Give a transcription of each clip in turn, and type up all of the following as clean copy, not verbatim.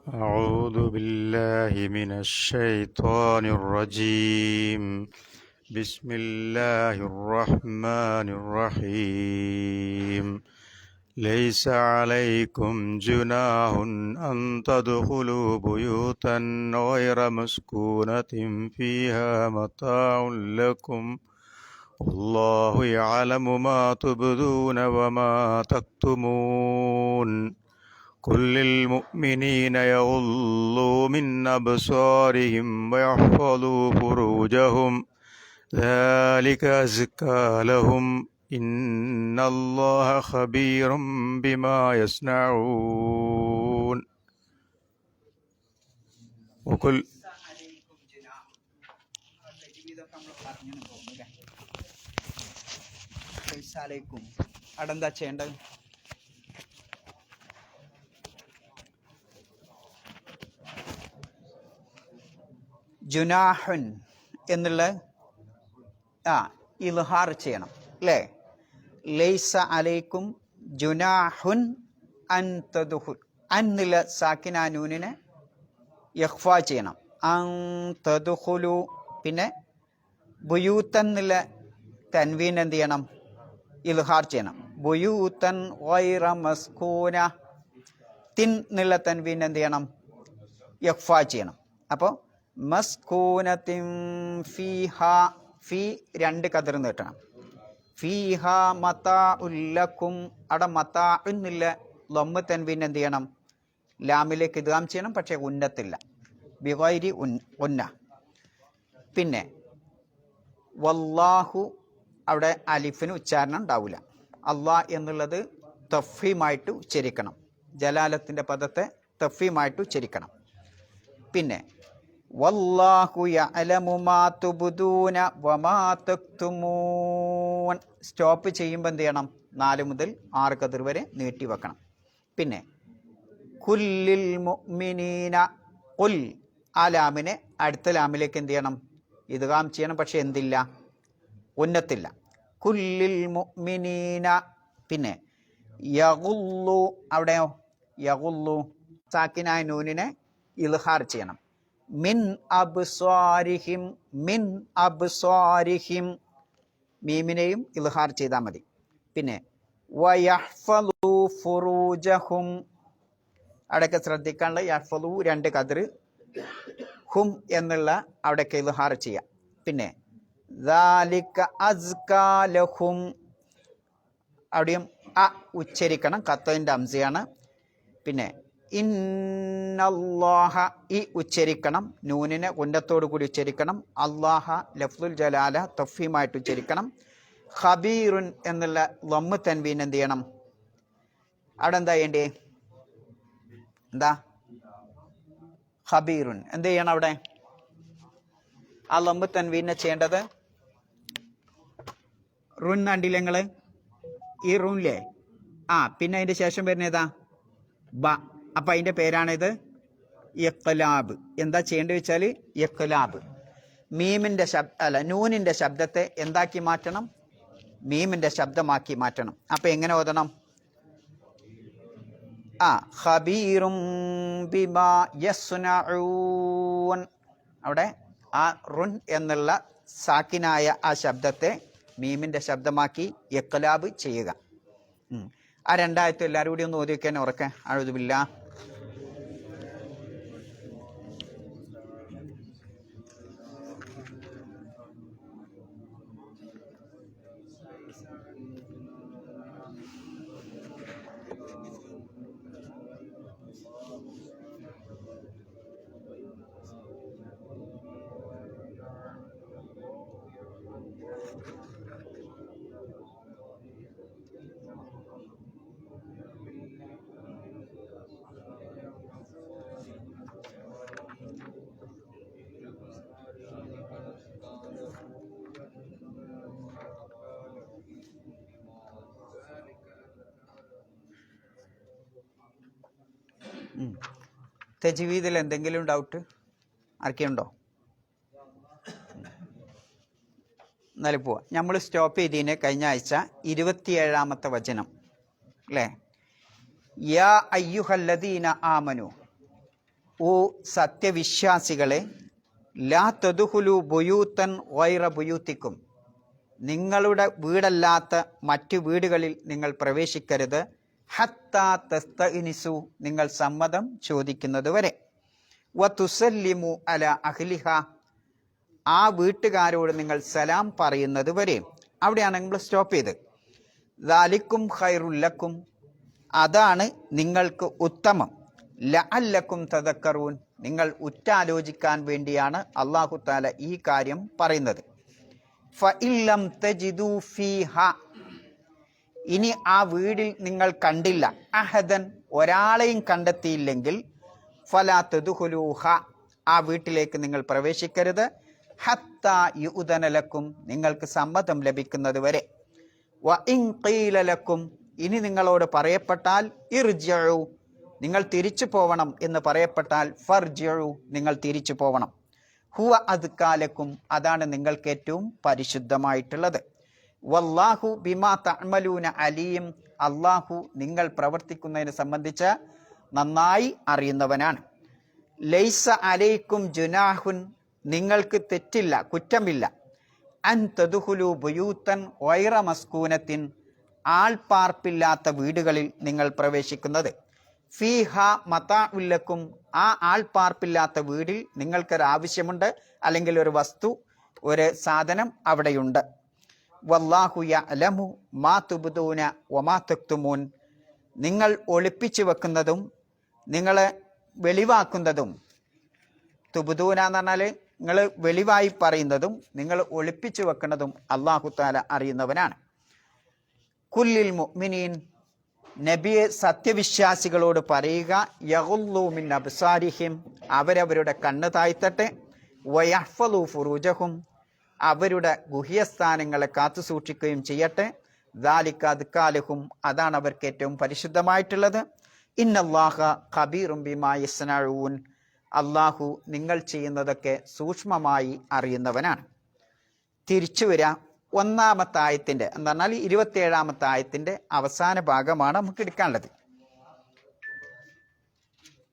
أعوذ بالله من الشيطان الرجيم بسم الله الرحمن الرحيم ليس عليكم جناح أن تدخلوا بيوتا غير مسكونة فيها متاع لكم والله يعلم ما تبدون وما تكتمون قل للمؤمنين يغضوا من أبصارهم ويحفظوا فروجهم ذلك أزكى لهم إن الله خبير بما يصنعون وقل അടെന്താ ചെയ്യേണ്ടത്? ജുനാഹുൻ എന്നുള്ള ഇൽഹാർ ചെയ്യണം അല്ലേ? ലൈസ അലൈക്കും ജുനാഹുൻ അൻ തദ്ഖുൽ എന്നുള്ള സാക്കിനാനൂനിനെ യഖ്ഫ ചെയ്യണം. അൻ തദ്ഖുലു. പിന്നെ ബുയൂത്തൻ എന്നുള്ള തൻവീൻ എന്ത് ചെയ്യണം? ഇൽഹാർ ചെയ്യണം. ബുയൂത്തൻ ഗൈറ മസ്കൂന. തിൻ എന്നുള്ള തൻവീൻ എന്ത് ചെയ്യണം? യഖ്ഫ ചെയ്യണം. അപ്പോൾ മസ്കൂനത്തിൻ ഫീഹ, ഫീ രണ്ട് കതിർ നീട്ടണം. ഫീഹ മതാഉല്ലക്കും. അവിടെ മതാഉന്നില്ല ലമ്മ് തൻവീൻ എന്ത് ചെയ്യണം? ലാമിലേക്ക് ഇദ്ഗാം ചെയ്യണം, പക്ഷേ ഉന്നത്തില്ല, ബിഗൈരി ഉന്ന. പിന്നെ വല്ലാഹു, അവിടെ അലിഫിന് ഉച്ചാരണം ഉണ്ടാവില്ല. അള്ളാഹ് എന്നുള്ളത് തഫീമായിട്ട് ഉച്ചരിക്കണം. ജലാലത്തിൻ്റെ പദത്തെ തഫീമായിട്ട് ഉച്ചരിക്കണം. പിന്നെ വല്ലാഹു യഅലമു മാ തുബ്ദൂന വമാ തക്തുമൂൻ. സ്റ്റോപ്പ് ചെയ്യുമ്പോൾ എന്ത് ചെയ്യണം? 4 മുതൽ 6 കതിർ വരെ നീട്ടി വെക്കണം. പിന്നെ കുല്ലിൽ മുഅ്മിനീന, കുൽ ആ ലാമിനെ അടുത്ത ലാമിലേക്ക് എന്ത് ചെയ്യണം? ഇദ്ഗാം ചെയ്യണം, പക്ഷെ എന്തില്ല? ഉന്നത്തില്ല. കുല്ലിൽ മുഅ്മിനീന. പിന്നെ യഗുല്ലു, അവിടെയോ യഗുല്ലു സാക്കിനായ നൂനിനെ ഇൽഹാർ ചെയ്യണം. മിൻ അബ്സ്വാരിഹിം, മിൻ അബ്സ്വാരിഹിം മീമിനെയും ഇൽഹാർ ചെയ്താൽ മതി. പിന്നെ വയഹ്ഫളു ഫുറൂജഹും, അവിടെയൊക്കെ ശ്രദ്ധിക്കാനുള്ള യഹ്ഫളു 2 കതിർ, ഹും എന്നുള്ള അവിടെയൊക്കെ ഇൽഹാർ ചെയ്യാം. പിന്നെ ദാലിക അസ്കാ ലഹും, അവിടെയും അ ഉച്ചരിക്കണം, കത്തതിൻ്റെ അംസയാണ്. പിന്നെ ഇന്നല്ലാഹ ഈ ഉച്ചരിക്കണം, നൂനിനെ ഉന്നത്തോടു കൂടി ഉച്ചരിക്കണം. അല്ലാഹ ലഫ്ലുൽ ജലാല തഫീമായിട്ട് ഉച്ചരിക്കണം. ഖബീറുൻ എന്നുള്ള ലമ്മ് തൻവീൻ എന്ത് ചെയ്യണം? അവിടെ എന്താ ചെയ്യേണ്ടേ? എന്താ? ഖബീറുൻ എന്ത് ചെയ്യണം? അവിടെ ആ ലമ്മ് തൻവീനെ ചെയ്യേണ്ടത് റുൻ കണ്ടില്ലേ നിങ്ങൾ? ഈ റൂനില്ലേ? പിന്നെ അതിൻ്റെ ശേഷം വരുന്ന ഏതാ? ബ. അപ്പം അതിൻ്റെ പേരാണിത് ഇഖ്ലാബ്. എന്താ ചെയ്യേണ്ടത് വെച്ചാൽ ഇഖ്ലാബ്. മീമിൻ്റെ നൂനിൻ്റെ ശബ്ദത്തെ എന്താക്കി മാറ്റണം? മീമിൻ്റെ ശബ്ദമാക്കി മാറ്റണം. അപ്പം എങ്ങനെ ഓതണം? ഖബീറും ബിമാ യസ്നഊൻ. അവിടെ ആ റുൻ എന്നുള്ള സാക്കിനായ ആ ശബ്ദത്തെ മീമിൻ്റെ ശബ്ദമാക്കി ഇഖ്ലാബ് ചെയ്യുക. ആ 2 ആയത്തും എല്ലാവരും കൂടി ഒന്ന് ഓതി വെക്കാൻ ഉറക്കെ. അഊദു ബില്ലാഹ്. തജ്വീദിൽ എന്തെങ്കിലും ഡൗട്ട് ആർക്കുണ്ടോ? എന്നാലും പോവാം. നമ്മൾ സ്റ്റോപ്പ് ചെയ്തതിന് കഴിഞ്ഞ ആഴ്ച 27-ാമത്തെ വചനം അല്ലേ? യാ അയ്യുഹല്ലദീന ആമനു, ഓ സത്യവിശ്വാസികളെ, ലാ തദ്ഖുലു ബുയൂതൻ ഗൈറ ബുയൂത്തിക്കും, നിങ്ങളുടെ വീടല്ലാത്ത മറ്റു വീടുകളിൽ നിങ്ങൾ പ്രവേശിക്കരുത്. ഹത്താ തസ്തഇനിസു, നിങ്ങൾ സമ്മതം ചോദിക്കുന്നത് വരെ. വതുസല്ലിമു അല അഹ്ലിഹ, ആ വീട്ടുകാരോട് നിങ്ങൾ സലാം പറയുന്നത് വരെ. അവിടെയാണ് നമ്മൾ സ്റ്റോപ്പ് ചെയ്ത്. ദാലിക്കും ഖൈറുല്ലക്കും, അതാണ് നിങ്ങൾക്ക് ഉത്തമം. ലഅല്ലക്കും തദക്കറൂൻ, നിങ്ങൾ ഉറ്റാലോചിക്കാൻ വേണ്ടിയാണ് അല്ലാഹു തആല ഈ കാര്യം പറയുന്നത്. ഫഇല്ലം തജിദു ഫീഹ, ഇനി ആ വീടിൽ നിങ്ങൾ കണ്ടില്ല, അഹദൻ, ഒരാളെയും കണ്ടെത്തിയില്ലെങ്കിൽ, ഫലാ തദ്ഖുലൂഹ, ആ വീട്ടിലേക്ക് നിങ്ങൾ പ്രവേശിക്കരുത്. ഹത്താ യുഅ്ദന ലക്കും, നിങ്ങൾക്ക് സമ്മതം ലഭിക്കുന്നത് വരെ. വഇൻ ഖീല ലക്കും, ഇനി നിങ്ങളോട് പറയപ്പെട്ടാൽ, ഇർജിഉ, നിങ്ങൾ തിരിച്ചു പോവണം എന്ന് പറയപ്പെട്ടാൽ, ഫർജിഉ, നിങ്ങൾ തിരിച്ചു പോവണം. ഹുവ അദ്കാലക്കും, അതാണ് നിങ്ങൾക്ക് ഏറ്റവും പരിശുദ്ധമായിട്ടുള്ളത്. വല്ലാഹു ബിമാ തഅമലൂന അലീം, അല്ലാഹു നിങ്ങൾ പ്രവർത്തിക്കുന്നതിനെ സംബന്ധിച്ച് നന്നായി അറിയുന്നവനാണ്. ലൈസ അലൈക്കും ജുനാഹുൻ, നിങ്ങൾക്ക് തെറ്റില്ല, കുറ്റമില്ല. അൻ തദ്ഖുലു ബുയൂതൻ ഗൈറ മസ്കൂനത്തിൻ, ആൾപ്പാർപ്പില്ലാത്ത വീടുകളിൽ നിങ്ങൾ പ്രവേശിക്കുന്നത്. ഫീഹ മതാഉൻ ലക്കും, ആ ആൾപ്പാർപ്പില്ലാത്ത വീടിൽ നിങ്ങൾക്കൊരാവശ്യമുണ്ട്, അല്ലെങ്കിൽ ഒരു വസ്തു, ഒരു സാധനം അവിടെയുണ്ട്. വല്ലാഹു യഅലമു മാ തുബ്ദൂന വമാ തക്തുമൂൻ, നിങ്ങൾ ഒളിപ്പിച്ചു വെക്കുന്നതും നിങ്ങൾ വെളിവാക്കുന്നതും. തുബ്ദൂന എന്ന് പറഞ്ഞാൽ നിങ്ങൾ വെളിവായി പറയുന്നതും നിങ്ങൾ ഒളിപ്പിച്ചു വെക്കുന്നതും അല്ലാഹു തആല അറിയുന്നവനാണ്. കുല്ലിൽ മുഅ്മിനീൻ, നബിയെ സത്യവിശ്വാസികളോട് പറയുക, യഗുല്ലൂ മിൻ അബ്സാരിഹിം, അവരവരുടെ കണ്ണ് താഴ്ത്തട്ടെ. വയഹ്ഫളൂ ഫുറൂജഹും, അവരുടെ ഗുഹ്യസ്ഥാനങ്ങളെ കാത്തു സൂക്ഷിക്കുകയും ചെയ്യട്ടെ. ദാലിക അദ്കാലഹും, അതാണ് അവർക്ക് ഏറ്റവും പരിശുദ്ധമായിട്ടുള്ളത്. ഇന്നല്ലാഹ ഖബീറും ബിമാ യസ്നഊൻ, അല്ലാഹു നിങ്ങൾ ചെയ്യുന്നതൊക്കെ സൂക്ഷ്മമായി അറിയുന്നവനാണ്. തിരിച്ചു വരാം. 1-ാമത്തെ ആയത്തിന്റെ എന്ന് പറഞ്ഞാൽ 27-ാമത്തെ ആയത്തിന്റെ അവസാന ഭാഗമാണ് നമുക്ക് എടുക്കാനുള്ളത്.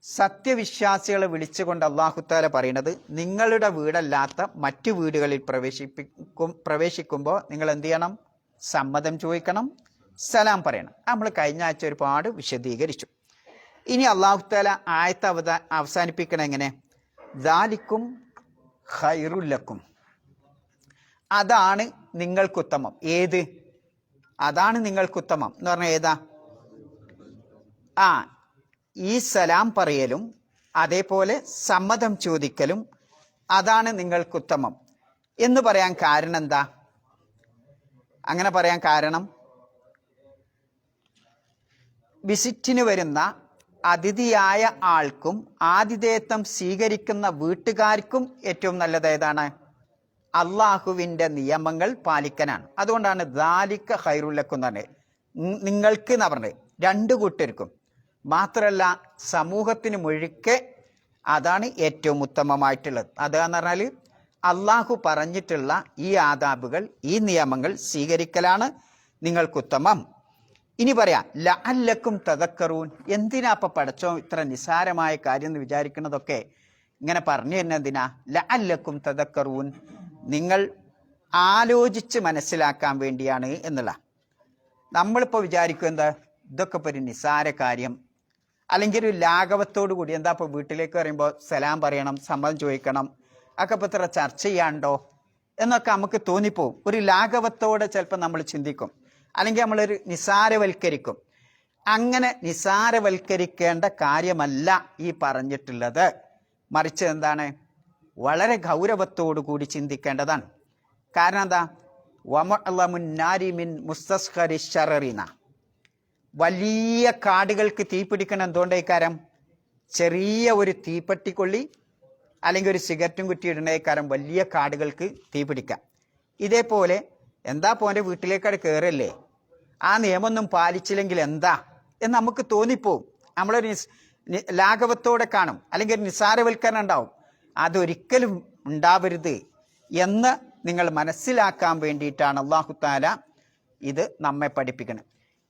സത്യവിശ്വാസികളെ വിളിച്ചുകൊണ്ട് അല്ലാഹു തആല പറയുന്നത്, നിങ്ങളുടെ വീടല്ലാത്ത മറ്റു വീടുകളിൽ പ്രവേശിക്കുമ്പോൾ നിങ്ങൾ എന്ത് ചെയ്യണം? സമ്മതം ചോദിക്കണം, സലാം പറയണം. നമ്മൾ കഴിഞ്ഞ ആഴ്ച ഒരുപാട് വിശദീകരിച്ചു. ഇനി അല്ലാഹു തആല ആയത്ത് അവസാനിപ്പിക്കണം എങ്ങനെ? ദാലിക്കും ഖൈറുല്ലക്കും, അതാണ് നിങ്ങൾക്കുത്തമം. ഏത്? അതാണ് നിങ്ങൾക്കുത്തമം എന്ന് പറഞ്ഞാൽ ഏതാ? ഈ സലാം പറയലും അതേപോലെ സമ്മതം ചോദിക്കലും, അതാണ് നിങ്ങൾക്കുത്തമം എന്ന് പറയാൻ കാരണം എന്താ? അങ്ങനെ പറയാൻ കാരണം, വിസിറ്റിന് വരുന്ന അതിഥിയായ ആൾക്കും ആതിഥേയത്വം സ്വീകരിക്കുന്ന വീട്ടുകാർക്കും ഏറ്റവും നല്ലത് ഏതാണ്? അള്ളാഹുവിൻ്റെ നിയമങ്ങൾ പാലിക്കാനാണ്. അതുകൊണ്ടാണ് ദാലിക ഖൈറുല്ലക്കും എന്ന് പറഞ്ഞത്. നിങ്ങൾക്ക് എന്ന് പറഞ്ഞത് രണ്ടു കൂട്ടർക്കും മാത്രമല്ല, സമൂഹത്തിന് മുഴുക്കെ അതാണ് ഏറ്റവും ഉത്തമമായിട്ടുള്ളത്. അതെന്ന് പറഞ്ഞാൽ അള്ളാഹു പറഞ്ഞിട്ടുള്ള ഈ ആദാബുകൾ, ഈ നിയമങ്ങൾ സ്വീകരിക്കലാണ് നിങ്ങൾക്കുത്തമം. ഇനി പറയാം, ലഅല്ലക്കും തദക്കറൂൻ, എന്തിനാ അപ്പം പടച്ചോ ഇത്ര നിസ്സാരമായ കാര്യം എന്ന് വിചാരിക്കുന്നതൊക്കെ ഇങ്ങനെ പറഞ്ഞു തന്നെ എന്തിനാ? ലഅല്ലക്കും തദക്കറൂൻ, നിങ്ങൾ ആലോചിച്ച് മനസ്സിലാക്കാൻ വേണ്ടിയാണ് എന്നുള്ള. നമ്മളിപ്പോൾ വിചാരിക്കും എന്താ, ഇതൊക്കെ ഇപ്പോൾ ഒരു നിസ്സാര കാര്യം, അല്ലെങ്കിൽ ഒരു ലാഘവത്തോടു കൂടി, എന്താ ഇപ്പോൾ വീട്ടിലേക്ക് പറയുമ്പോൾ സലാം പറയണം, സമ്മതം ചോദിക്കണം, ഒക്കെ ഇപ്പോൾ ഇത്ര ചർച്ച ചെയ്യാണ്ടോ എന്നൊക്കെ നമുക്ക് തോന്നിപ്പോവും. ഒരു ലാഘവത്തോടെ ചിലപ്പോൾ നമ്മൾ ചിന്തിക്കും, അല്ലെങ്കിൽ നമ്മളൊരു നിസാരവൽക്കരിക്കും. അങ്ങനെ നിസാരവൽക്കരിക്കേണ്ട കാര്യമല്ല ഈ പറഞ്ഞിട്ടുള്ളത്. മറിച്ച് എന്താണ്? വളരെ ഗൗരവത്തോടു കൂടി ചിന്തിക്കേണ്ടതാണ്. കാരണം എന്താ? വമഅലമുന്നാരിമിൻ മുസ്തസ്ഖരി ശററിന, വലിയ കാടുകൾക്ക് തീപിടിക്കണം. എന്തുകൊണ്ടേക്കാരം? ചെറിയ ഒരു തീപ്പെട്ടിക്കൊള്ളി അല്ലെങ്കിൽ ഒരു സിഗരറ്റും കുറ്റി ഇടണേക്കാരം വലിയ കാടുകൾക്ക് തീപിടിക്കാം. ഇതേപോലെ എന്താ പോൻ്റെ വീട്ടിലേക്കാട് കയറല്ലേ, ആ നിയമമൊന്നും പാലിച്ചില്ലെങ്കിൽ എന്താ എന്ന് നമുക്ക് തോന്നിപ്പോവും. നമ്മളൊരു ലാഘവത്തോടെ കാണും, അല്ലെങ്കിൽ നിസ്സാരവൽക്കരണം ഉണ്ടാവും. അതൊരിക്കലും ഉണ്ടാവരുത് എന്ന് നിങ്ങൾ മനസ്സിലാക്കാൻ വേണ്ടിയിട്ടാണ് അല്ലാഹു തആല ഇത് നമ്മെ പഠിപ്പിക്കുന്നത്.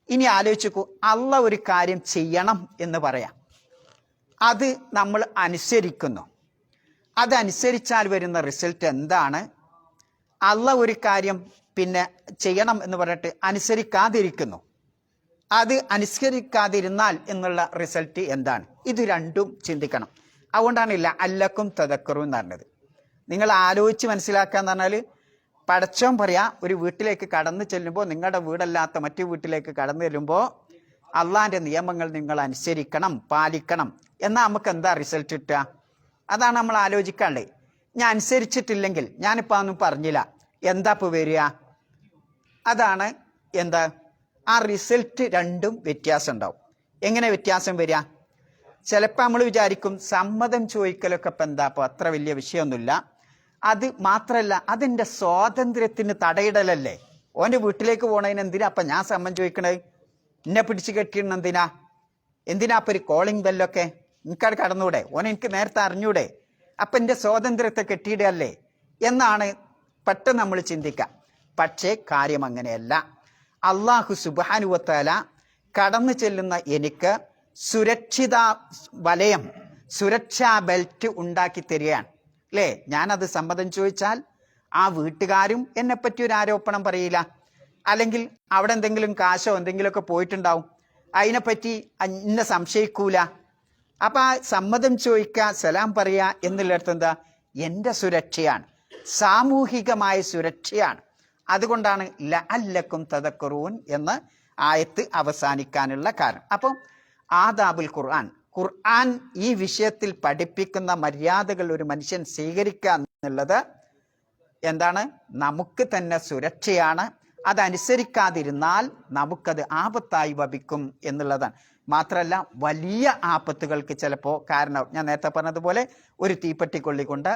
ഇനി ആലോചിക്കൂ, അള്ളാഹ് ഒരു കാര്യം ചെയ്യണം എന്ന് പറയാം, അത് നമ്മൾ അനുസരിക്കുന്നു. അതനുസരിച്ചാൽ വരുന്ന റിസൾട്ട് എന്താണ്? അള്ളാഹ് ഒരു കാര്യം പിന്നെ ചെയ്യണം എന്ന് പറഞ്ഞിട്ട് അനുസരിക്കാതിരിക്കുന്നു, അത് അനുസരിക്കാതിരുന്നാൽ എന്നുള്ള റിസൾട്ട് എന്താണ്? ഇത് രണ്ടും ചിന്തിക്കണം. അതുകൊണ്ടാണ് അല്ലക്കും തദക്കറും എന്ന് പറഞ്ഞത്. നിങ്ങൾ ആലോചിച്ച് മനസ്സിലാക്കുക എന്ന് പറഞ്ഞാൽ, പടച്ചോൻ പറയാ, ഒരു വീട്ടിലേക്ക് കടന്നു ചെല്ലുമ്പോൾ, നിങ്ങളുടെ വീടല്ലാത്ത മറ്റു വീട്ടിലേക്ക് കടന്നു ചെല്ലുമ്പോൾ അള്ളാഹിൻ്റെ നിയമങ്ങൾ നിങ്ങൾ അനുസരിക്കണം, പാലിക്കണം. എന്നാൽ നമുക്ക് എന്താ റിസൾട്ട് കിട്ടുക? അതാണ് നമ്മൾ ആലോചിക്കാണ്ടേ. ഞാൻ അനുസരിച്ചിട്ടില്ലെങ്കിൽ, ഞാനിപ്പോൾ ഒന്നും പറഞ്ഞില്ല, എന്താ ഇപ്പോൾ വരിക? അതാണ് എന്താ ആ റിസൾട്ട്. രണ്ടും വ്യത്യാസം ഉണ്ടാവും. എങ്ങനെ വ്യത്യാസം വരിക? ചിലപ്പോൾ നമ്മൾ വിചാരിക്കും സമ്മതം ചോദിക്കലൊക്കെ ഇപ്പം എന്താ ഇപ്പോൾ അത്ര വലിയ വിഷയമൊന്നുമില്ല. അത് മാത്രമല്ല, അതിൻ്റെ സ്വാതന്ത്ര്യത്തിന് തടയിടലല്ലേ. ഓൻ്റെ വീട്ടിലേക്ക് പോണതിന് എന്തിനാ അപ്പം ഞാൻ സമ്മതം ചോദിക്കണത്? എന്നെ പിടിച്ച് കെട്ടിയിടണം എന്തിനാ അപ്പം ഒരു കോളിംഗ് ബെല്ലൊക്കെ? എനിക്കത് കടന്നൂടെ? ഓനെ എനിക്ക് നേരത്തെ അറിഞ്ഞൂടെ? അപ്പം എൻ്റെ സ്വാതന്ത്ര്യത്തെ കെട്ടിയിടല്ലേ എന്നാണ് പെട്ടെന്ന് നമ്മൾ ചിന്തിക്കുക. പക്ഷേ കാര്യം അങ്ങനെയല്ല. അല്ലാഹു സുബ്ഹാനഹു വ തആല കടന്നു ചെല്ലുന്ന എനിക്ക് സുരക്ഷിത വലയം, സുരക്ഷാ ബെൽറ്റ് ഉണ്ടാക്കി തരികയാണ് അല്ലേ. ഞാനത് സമ്മതം ചോദിച്ചാൽ ആ വീട്ടുകാരും എന്നെപ്പറ്റി ഒരു ആരോപണം പറയില്ല, അല്ലെങ്കിൽ അവിടെ എന്തെങ്കിലും കാശോ എന്തെങ്കിലുമൊക്കെ പോയിട്ടുണ്ടാവും, അതിനെപ്പറ്റി എന്നെ സംശയിക്കൂല. അപ്പം ആ സമ്മതം ചോദിക്കുക, സലാം പറയുക എന്നുള്ളിടത്ത് എന്താ? എൻ്റെ സുരക്ഷയാണ്, സാമൂഹികമായ സുരക്ഷയാണ്. അതുകൊണ്ടാണ് ലഅല്ലക്കും തദക്കറൂൻ എന്ന് ആയത്ത് അവസാനിക്കാനുള്ള കാരണം. അപ്പം ആദാബുൽ ഖുർആൻ ഈ വിഷയത്തിൽ പഠിപ്പിക്കുന്ന മര്യാദകൾ ഒരു മനുഷ്യൻ സ്വീകരിക്കുക എന്നുള്ളത് എന്താണ്? നമുക്ക് തന്നെ സുരക്ഷയാണ്. അതനുസരിക്കാതിരുന്നാൽ നമുക്കത് ആപത്തായി വപിക്കും എന്നുള്ളതാണ്. മാത്രമല്ല, വലിയ ആപത്തുകൾക്ക് ചിലപ്പോൾ കാരണം, ഞാൻ നേരത്തെ പറഞ്ഞതുപോലെ ഒരു തീപ്പെട്ടിക്കൊള്ളിക്കൊണ്ട്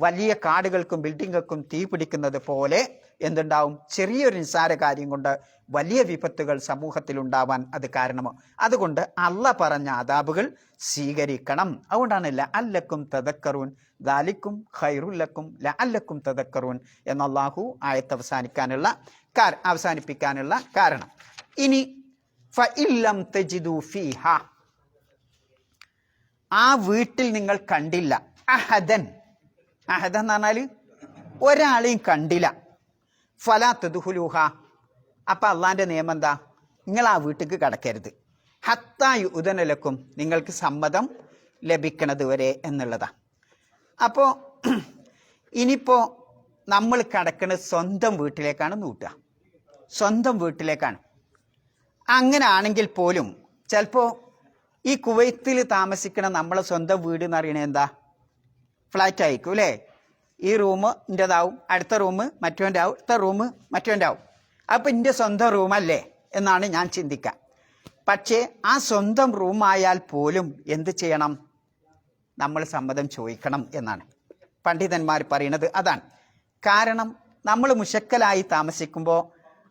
വലിയ കാടുകൾക്കും ബിൽഡിങ്ങുകൾക്കും തീ പിടിക്കുന്നത് പോലെ എന്തുണ്ടാവും? ചെറിയൊരു നിസ്സാര കാര്യം കൊണ്ട് വലിയ വിപത്തുകൾ സമൂഹത്തിൽ ഉണ്ടാവാൻ അത് കാരണമോ. അതുകൊണ്ട് അള്ളാഹ് പറഞ്ഞ ആദാബുകൾ സ്വീകരിക്കണം. അതുകൊണ്ടാണ് ലഅല്ലക്കും തദക്കറൂൻ, ദാലിക്കും ഖൈറുല്ലക്കും ലഅല്ലക്കും തദക്കറൂൻ എന്ന അല്ലാഹു ആയത്ത് അവസാനിപ്പിക്കാനുള്ള കാരണം. ഇനി ഫഇല്ലം തജിദു ഫീഹ, ആ വീട്ടിൽ നിങ്ങൾ കണ്ടില്ല, അഹദൻ എന്ന് പറഞ്ഞാൽ ഒരാളെയും കണ്ടില്ല, ഫലാ തദ്ഖുലൂഹ, അപ്പം അള്ളാൻ്റെ നിയമം എന്താ? നിങ്ങൾ ആ വീട്ടിലേക്ക് കടക്കരുത്, ഹത്താ യുഅ്ദന ലക്കും, നിങ്ങൾക്ക് സമ്മതം ലഭിക്കണത് വരെ എന്നുള്ളതാണ്. അപ്പോൾ ഇനിയിപ്പോൾ നമ്മൾ കടക്കുന്നത് സ്വന്തം വീട്ടിലേക്കാണ് കൂട്ടുക, സ്വന്തം വീട്ടിലേക്കാണ്. അങ്ങനെ ആണെങ്കിൽ പോലും ചിലപ്പോൾ ഈ കുവൈത്തിൽ താമസിക്കണ നമ്മളെ സ്വന്തം വീട് എന്ന് പറയുന്നത് എന്താ? ഫ്ലാറ്റ് ആയിരിക്കും അല്ലേ. ഈ റൂം എൻ്റെതാവും, അടുത്ത റൂം മറ്റവൻ്റെ ആവും, അടുത്ത റൂം മറ്റവൻ്റെ ആവും. അപ്പം എൻ്റെ സ്വന്തം റൂമല്ലേ എന്നാണ് ഞാൻ ചിന്തിക്കുക. പക്ഷേ ആ സ്വന്തം റൂമായാൽ പോലും എന്ത് ചെയ്യണം? നമ്മൾ സമ്മതം ചോദിക്കണം എന്നാണ് പണ്ഡിതന്മാർ പറയുന്നത്. അതാണ് കാരണം. നമ്മൾ മുശക്കലായി താമസിക്കുമ്പോൾ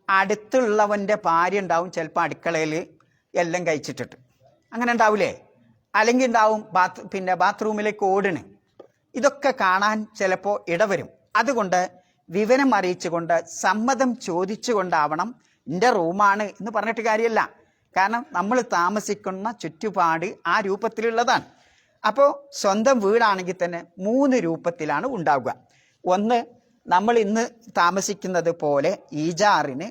അടുത്തുള്ളവൻ്റെ ഭാര്യ ഉണ്ടാവും ചിലപ്പോൾ അടുക്കളയിൽ എല്ലാം കഴിച്ചിട്ടിട്ട്, അങ്ങനെ ഉണ്ടാവില്ലേ? അല്ലെങ്കിൽ ഉണ്ടാവും ബാത്റൂമിലേക്ക് ഓടണ്. ഇതൊക്കെ കാണാൻ ചിലപ്പോൾ ഇടവരും. അതുകൊണ്ട് വിവരം അറിയിച്ചുകൊണ്ട് സമ്മതം ചോദിച്ചുകൊണ്ടാവണം. എൻ്റെ റൂമാണ് എന്ന് പറഞ്ഞിട്ട് കാര്യമല്ല, കാരണം നമ്മൾ താമസിക്കുന്ന ചുറ്റുപാട് ആ രൂപത്തിലുള്ളതാണ്. അപ്പോൾ സ്വന്തം വീടാണെങ്കിൽ തന്നെ 3 രൂപത്തിലാണ് ഉണ്ടാവുക. ഒന്ന്, നമ്മൾ ഇന്ന് താമസിക്കുന്നത് പോലെ ഈജാറിന്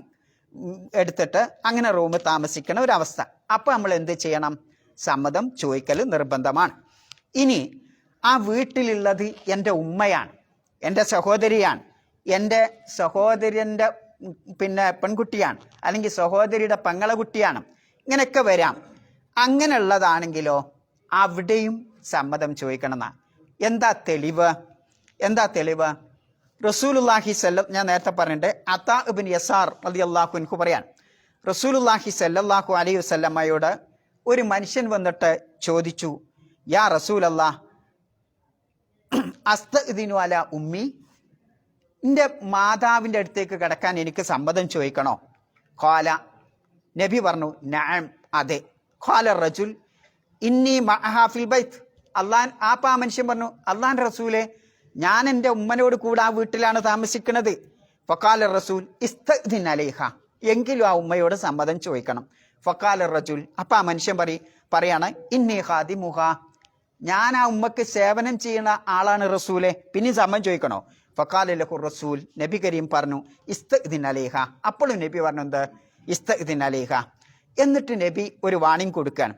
എടുത്തിട്ട് അങ്ങനെ റൂം താമസിക്കണ ഒരവസ്ഥ. അപ്പോൾ നമ്മൾ എന്ത് ചെയ്യണം? സമ്മതം ചോദിക്കൽ നിർബന്ധമാണ്. ഇനി ആ വീട്ടിലുള്ളത് എൻ്റെ ഉമ്മയാണ്, എൻ്റെ സഹോദരിയാണ്, എൻ്റെ സഹോദരൻ്റെ പെൺകുട്ടിയാണ്, അല്ലെങ്കിൽ സഹോദരിയുടെ പെങ്ങളെ കുട്ടിയാണ്, ഇങ്ങനെയൊക്കെ വരാം. അങ്ങനെയുള്ളതാണെങ്കിലോ അവിടെയും സമ്മതം ചോദിക്കണം എന്നാണ്. എന്താ തെളിവ്? റസൂലുള്ളാഹി ഞാൻ നേരത്തെ പറഞ്ഞിട്ട് അതാ ഇബ്നു യസാർ റളിയല്ലാഹു അൻഹു പറയാൻ, റസൂലുള്ളാഹി സ്വല്ലല്ലാഹു അലൈഹി വസല്ലമയോട് ഒരു മനുഷ്യൻ വന്നിട്ട് ചോദിച്ചു, യാ റസൂലല്ലാഹ് അസ്തഇദിനു അലാ ഉമ്മി, എൻ്റെ മാതാവിൻ്റെ അടുത്തേക്ക് കിടക്കാൻ എനിക്ക് സമ്മതം ചോദിക്കണോ? ഖാല, നബി പറഞ്ഞു, നഅം, അതെ. ഖാല റജുൽ, ഇന്നി മഹാഫിൽ ബൈത്ത്, അള്ളാൻ ആ മനുഷ്യൻ പറഞ്ഞു, അള്ളാൻ റസൂലെ ഞാൻ എൻ്റെ ഉമ്മനോട് കൂടെ ആ വീട്ടിലാണ് താമസിക്കുന്നത്. ഫക്കാല റസൂൽ ഇസ്തഅ്ദിൻ അലൈഹ, എങ്കിലും ആ ഉമ്മയോട് സമ്മതം ചോദിക്കണം. ഫക്കാല റജുൽ, അപ്പൊ ആ മനുഷ്യൻ പറയാണ് ഇന്നി ഖാദിമുഹ, ഞാൻ ആ ഉമ്മക്ക് സേവനം ചെയ്യുന്ന ആളാണ് റസൂലെ, പിന്നെ സമ്മതം ചോദിക്കണോ? ഫക്കാല ലഹു റസൂൽ, നബി കരീം പറഞ്ഞു ഇസ്തഅ്ദിൻ അലൈഹ. അപ്പോഴും നബി പറഞ്ഞു എന്ത്? ഇസ്തഅ്ദിൻ അലൈഹ. എന്നിട്ട് നബി ഒരു വാണിംഗ് കൊടുക്കുകയാണ്.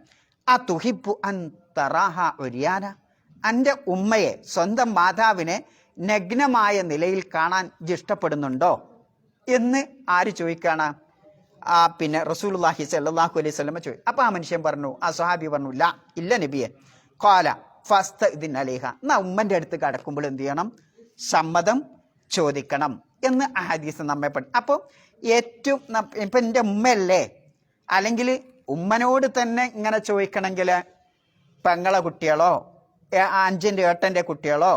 ആ തുഹിബു അൻ തറാഹ ഉരിയാന, എൻ്റെ ഉമ്മയെ, സ്വന്തം മാതാവിനെ നഗ്നമായ നിലയിൽ കാണാൻ ഇഷ്ടപ്പെടുന്നുണ്ടോ എന്ന് ആര് ചോദിക്കാണ്? പിന്നെ റസൂലുള്ളാഹി സ്വല്ലല്ലാഹു അലൈഹി വസല്ലം ചോദിക്കും. അപ്പൊ ആ മനുഷ്യൻ പറഞ്ഞു, ആ സ്വഹാബി പറഞ്ഞു, ഇല്ല നബിയെ. ഖാല ഫസ്തഅ്ദിൻ അലൈഹ, എന്നാ ഉമ്മന്റെ അടുത്ത് കടക്കുമ്പോൾ എന്ത് ചെയ്യണം? സമ്മതം ചോദിക്കണം എന്ന് ആ ഹദീസ് നമ്മെ പഠി. അപ്പോൾ ഏറ്റവും ഇപ്പം എൻ്റെ ഉമ്മയല്ലേ, അല്ലെങ്കിൽ ഉമ്മനോട് തന്നെ ഇങ്ങനെ ചോദിക്കണമെങ്കിൽ പെങ്ങളെ കുട്ടികളോ അഞ്ചിൻ്റെ ഏട്ടൻ്റെ കുട്ടികളോ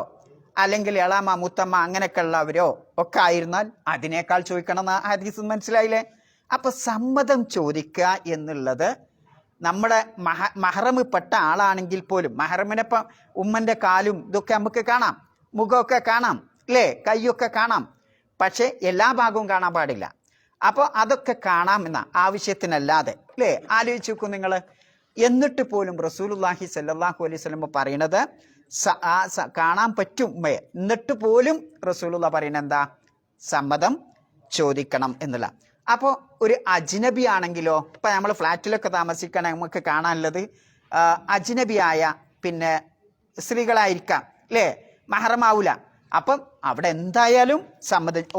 അല്ലെങ്കിൽ എളാമ മുത്തമ്മ അങ്ങനെയൊക്കെ ഉള്ളവരോ ഒക്കെ ആയിരുന്നാൽ അതിനേക്കാൾ ചോദിക്കണം എന്ന് ഹദീസ് മനസ്സിലായില്ലേ? അപ്പൊ സമ്മതം ചോദിക്കുക എന്നുള്ളത് നമ്മുടെ മഹറമിൽപ്പെട്ട ആളാണെങ്കിൽ പോലും, മഹറമിനപ്പം ഉമ്മന്റെ കാലും ഇതൊക്കെ നമുക്ക് കാണാം, മുഖമൊക്കെ കാണാം അല്ലേ, കൈയൊക്കെ കാണാം, പക്ഷെ എല്ലാ ഭാഗവും കാണാൻ പാടില്ല. അപ്പോൾ അതൊക്കെ കാണാം എന്ന ആവശ്യത്തിനല്ലാതെ അല്ലേ, ആലോചിച്ച് നോക്കൂ നിങ്ങൾ. എന്നിട്ട് പോലും റസൂലുള്ളാഹി സ്വല്ലല്ലാഹു അലൈഹി വസല്ലം പറയണത് കാണാൻ പറ്റും ഉമ്മയെ, എന്നിട്ട് പോലും റസൂലുള്ള പറയുന്നത് എന്താ? സമ്മതം ചോദിക്കണം എന്നുള്ള. അപ്പോൾ ഒരു അജ്നബി ആണെങ്കിലോ, ഇപ്പം നമ്മൾ ഫ്ലാറ്റിലൊക്കെ താമസിക്കണ നമുക്ക് കാണാനുള്ളത് അജ്നബിയായ പിന്നെ സ്ത്രീകളായിരിക്കാം അല്ലേ, മഹറമാവൂല. അപ്പം അവിടെ എന്തായാലും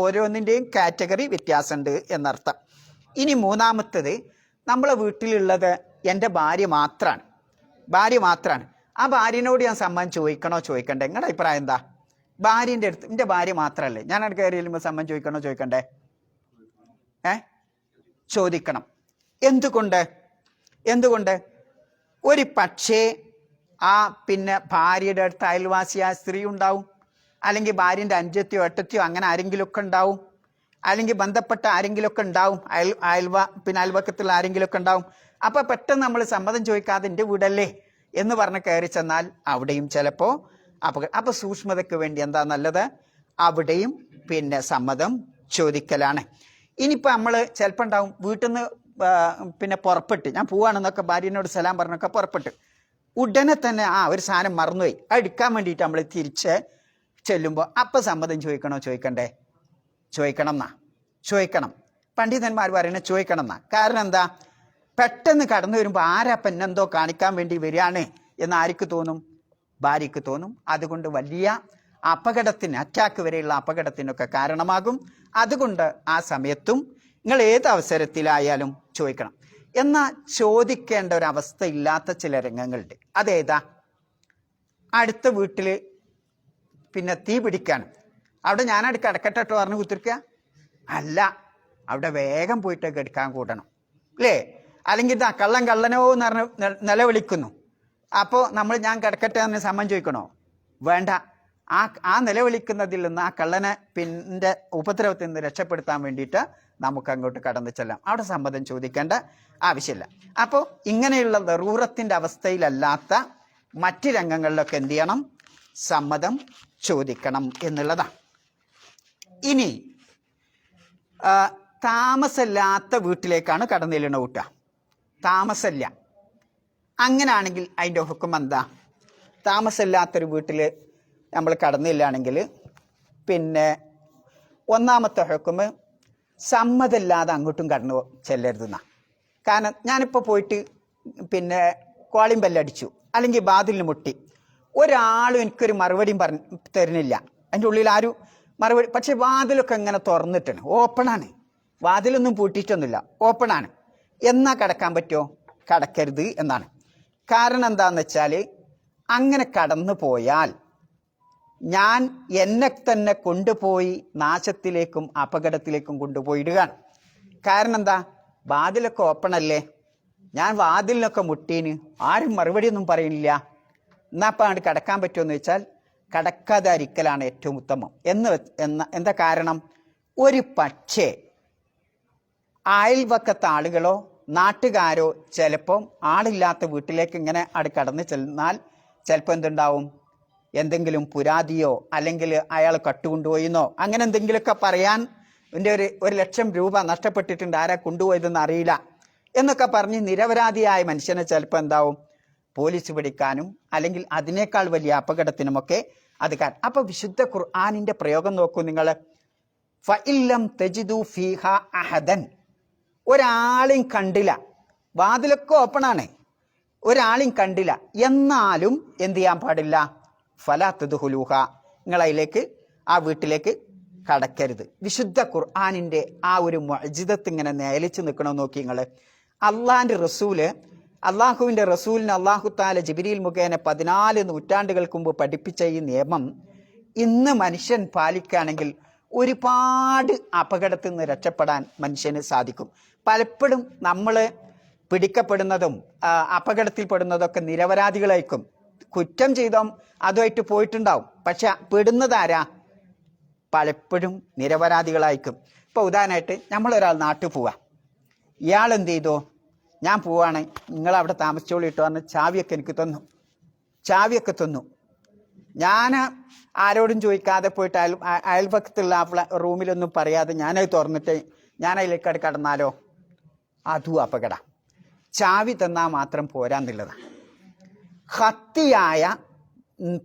ഓരോന്നിൻ്റെയും കാറ്റഗറി വ്യത്യാസമുണ്ട് എന്നർത്ഥം. ഇനി മൂന്നാമത്തത്, നമ്മളെ വീട്ടിലുള്ളത് എൻ്റെ ഭാര്യ മാത്രമാണ്. ആ ഭാര്യനോട് ഞാൻ സമ്മതം ചോദിക്കണോ ചോദിക്കണ്ടേ? നിങ്ങളുടെ അഭിപ്രായം എന്താ? ഭാര്യൻ്റെ അടുത്ത് എൻ്റെ ഭാര്യ മാത്രമല്ലേ, ഞാൻ അവിടെ കയറി ചെല്ലുമ്പോൾ സമ്മതം ചോദിക്കണോ ചോദിക്കണ്ടേ? ചോദിക്കണം. എന്തുകൊണ്ട്? ഒരു പക്ഷേ ആ പിന്നെ ഭാര്യയുടെ അടുത്ത് അയൽവാസിയായ സ്ത്രീ ഉണ്ടാവും, അല്ലെങ്കിൽ ഭാര്യൻ്റെ അഞ്ചത്തിയോ എട്ടത്തിയോ അങ്ങനെ ആരെങ്കിലുമൊക്കെ ഉണ്ടാവും, അല്ലെങ്കിൽ ബന്ധപ്പെട്ട ആരെങ്കിലുമൊക്കെ ഉണ്ടാവും, അയൽവക്കത്തുള്ള ആരെങ്കിലുമൊക്കെ ഉണ്ടാവും. അപ്പൊ പെട്ടെന്ന് നമ്മൾ സമ്മതം ചോദിക്കാതെ എൻ്റെ വീടല്ലേ എന്ന് പറഞ്ഞ് കയറി ചെന്നാൽ അവിടെയും ചിലപ്പോൾ അപ്പൊ സൂക്ഷ്മതയ്ക്ക് വേണ്ടി എന്താ നല്ലത്? അവിടെയും പിന്നെ സമ്മതം ചോദിക്കലാണ്. ഇനിയിപ്പോൾ നമ്മൾ ചിലപ്പോൾ ഉണ്ടാവും വീട്ടിൽ നിന്ന് പിന്നെ പുറപ്പെട്ട് ഞാൻ പോവാണെന്നൊക്കെ ഭാര്യനോട് സലാം പറഞ്ഞൊക്കെ പുറപ്പെട്ട് ഉടനെ തന്നെ ഒരു സാധനം മറന്നുപോയി, അത് എടുക്കാൻ വേണ്ടിയിട്ട് നമ്മൾ തിരിച്ച് ചെല്ലുമ്പോൾ അപ്പം സമ്മതം ചോദിക്കണ്ടേ? ചോദിക്കണം. പണ്ഡിതന്മാർ പറയുന്നത് ചോദിക്കണം എന്നാ. കാരണം എന്താ? പെട്ടെന്ന് കടന്നു വരുമ്പോൾ ആരാ പെണ്ണെന്തോ കാണിക്കാൻ വേണ്ടി വരികയാണ് എന്ന് ആർക്ക് തോന്നും? ഭാര്യയ്ക്ക് തോന്നും. അതുകൊണ്ട് വലിയ അപകടത്തിന്, അറ്റാക്ക് വരെയുള്ള അപകടത്തിനൊക്കെ കാരണമാകും. അതുകൊണ്ട് ആ സമയത്തും നിങ്ങൾ ഏത് അവസരത്തിലായാലും ചോദിക്കണം. എന്നാൽ ചോദിക്കേണ്ട ഒരവസ്ഥ ഇല്ലാത്ത ചില രംഗങ്ങളുണ്ട്. അതേതാ? അടുത്ത വീട്ടിൽ പിന്നെ തീ പിടിക്കാണ്, അവിടെ ഞാനവിടെ കിടക്കട്ടോ പറഞ്ഞ് കുത്തിരിക്കുക അല്ല, അവിടെ വേഗം പോയിട്ട് എടുക്കാൻ കൂടണം അല്ലേ? അല്ലെങ്കിൽ ഇതാ കള്ളനോ എന്ന് പറഞ്ഞ് നിലവിളിക്കുന്നു, അപ്പോൾ ഞാൻ കിടക്കട്ടെ എന്ന് സമ്മതം ചോദിക്കണോ? വേണ്ട. ആ നിലവിളിക്കുന്നതിൽ നിന്ന് ആ കള്ളനെ പിന്നെ ഉപദ്രവത്തിൽ നിന്ന് രക്ഷപ്പെടുത്താൻ വേണ്ടിയിട്ട് നമുക്ക് അങ്ങോട്ട് കടന്നു ചെല്ലാം, അവിടെ സമ്മതം ചോദിക്കേണ്ട ആവശ്യമില്ല. അപ്പോൾ ഇങ്ങനെയുള്ള ദറൂറത്തിൻ്റെ അവസ്ഥയിലല്ലാത്ത മറ്റ് രംഗങ്ങളിലൊക്കെ എന്ത് ചെയ്യണം? സമ്മതം ചോദിക്കണം എന്നുള്ളതാണ്. ഇനി താമസമില്ലാത്ത വീട്ടിലേക്കാണ് കടന്നു ചെല്ലണ കൂട്ടുക. താമസമില്ല, അങ്ങനാണെങ്കിൽ അതിൻ്റെ ഹുക്കം എന്താ? താമസമില്ലാത്തൊരു വീട്ടിൽ നമ്മൾ കടന്നില്ലാണെങ്കിൽ പിന്നെ ഒന്നാമത്തെ ഹുക്കം സമ്മതമില്ലാതെ അങ്ങോട്ടും കടന്നു ചെല്ലരുതെന്നാ. കാരണം ഞാനിപ്പോൾ പോയിട്ട് പിന്നെ കോളിംഗ് ബെല്ലടിച്ചു അല്ലെങ്കിൽ വാതിലിന് മുട്ടി, ഒരാളും എനിക്കൊരു മറുപടിയും തരുന്നില്ല, അതിൻ്റെ ഉള്ളിൽ ആരും മറുപടി, പക്ഷെ വാതിലൊക്കെ ഇങ്ങനെ തുറന്നിട്ടാണ്, ഓപ്പണാണ്, വാതിലൊന്നും പൂട്ടിയിട്ടൊന്നുമില്ല, ഓപ്പണാണ്. എന്നാ കടക്കാൻ പറ്റുമോ? കടക്കരുത് എന്നാണ്. കാരണം എന്താണെന്ന് വെച്ചാൽ അങ്ങനെ കടന്നു പോയാൽ ഞാൻ എന്നെ തന്നെ കൊണ്ടുപോയി നാശത്തിലേക്കും അപകടത്തിലേക്കും കൊണ്ടുപോയിടുകയാണ്. കാരണം എന്താ? വാതിലൊക്കെ ഓപ്പണല്ലേ, ഞാൻ വാതിലിനൊക്കെ മുട്ടീന്, ആരും മറുപടിയൊന്നും പറയുന്നില്ല, എന്നാപ്പം അങ്ങോട്ട് കടക്കാൻ പറ്റുമെന്ന് വെച്ചാൽ കടക്കാതിരിക്കലാണ് ഏറ്റവും ഉത്തമം. എന്താ കാരണം? ഒരു പക്ഷേ അയൽവക്കത്തെ ആളുകളോ നാട്ടുകാരോ ചിലപ്പം ആളില്ലാത്ത വീട്ടിലേക്ക് ഇങ്ങനെ കടന്നു ചെന്നാൽ ചിലപ്പോൾ എന്തുണ്ടാവും, എന്തെങ്കിലും പുരാതിയോ അല്ലെങ്കിൽ അയാൾ കട്ടുകൊണ്ടുപോയിന്നോ അങ്ങനെ എന്തെങ്കിലുമൊക്കെ പറയാൻ, എൻ്റെ ഒരു ലക്ഷം രൂപ നഷ്ടപ്പെട്ടിട്ടുണ്ട്, ആരാ കൊണ്ടുപോയതെന്ന് അറിയില്ല എന്നൊക്കെ പറഞ്ഞ് നിരപരാധിയായ മനുഷ്യനെ ചിലപ്പോൾ എന്താവും, പോലീസ് പിടിക്കാനും അല്ലെങ്കിൽ അതിനേക്കാൾ വലിയ അപകടത്തിനുമൊക്കെ അത് അപ്പൊ വിശുദ്ധ ഖുർആനിന്റെ പ്രയോഗം നോക്കൂ നിങ്ങൾ. ഫഇല്ലം തജിദു ഫീഹ അഹദൻ, ഒരാളെയും കണ്ടില്ല, വാതിലൊക്കെ ഓപ്പണാണ്, ഒരാളെയും കണ്ടില്ല, എന്നാലും എന്ത് ചെയ്യാൻ പാടില്ല, ഫലാ തദ്ഖുലൂഹ, നിങ്ങളതിലേക്ക് ആ വീട്ടിലേക്ക് കടക്കരുത്. വിശുദ്ധ ഖുർആനിന്റെ ആ ഒരു മുഅ്ജിസത്ത് ഇങ്ങനെ നേലിച്ച് നിൽക്കണമെന്ന് നോക്കി നിങ്ങൾ. അള്ളാഹുവിന്റെ റസൂലിന് അള്ളാഹു താല ജിബ്രീൽ മുഖേന 14 നൂറ്റാണ്ടുകൾക്ക് മുമ്പ് പഠിപ്പിച്ച ഈ നിയമം ഇന്ന് മനുഷ്യൻ പാലിക്കുകയാണെങ്കിൽ ഒരുപാട് അപകടത്തിൽ നിന്ന് രക്ഷപ്പെടാൻ മനുഷ്യന് സാധിക്കും. പലപ്പോഴും നമ്മൾ പിടിക്കപ്പെടുന്നതും അപകടത്തിൽപ്പെടുന്നതൊക്കെ നിരപരാധികളായിരിക്കും. കുറ്റം ചെയ്തോ അതുമായിട്ട് പോയിട്ടുണ്ടാവും, പക്ഷെ പെടുന്നതാരാ? പലപ്പോഴും നിരപരാധികളായിരിക്കും. ഇപ്പോൾ ഉദാഹരണമായിട്ട് നമ്മളൊരാൾ നാട്ടിൽ പോവാ, ഇയാൾ എന്ത് ചെയ്തു, ഞാൻ പോവാണ്, നിങ്ങളവിടെ താമസിച്ചോളിട്ടോ പറഞ്ഞ് ചാവിയൊക്കെ എനിക്ക് ചാവിയൊക്കെ തന്നു. ഞാൻ ആരോടും ചോദിക്കാതെ പോയിട്ട് അയൽപക്കത്തുള്ള റൂമിലൊന്നും പറയാതെ ഞാനത് തുറന്നിട്ട് ഞാൻ അതിലേക്ക് കടന്നാലോ, അതും അപകട. ചാവി തന്നാൽ മാത്രം പോരാന്നുള്ളതാണ്. ഹത്തിയായ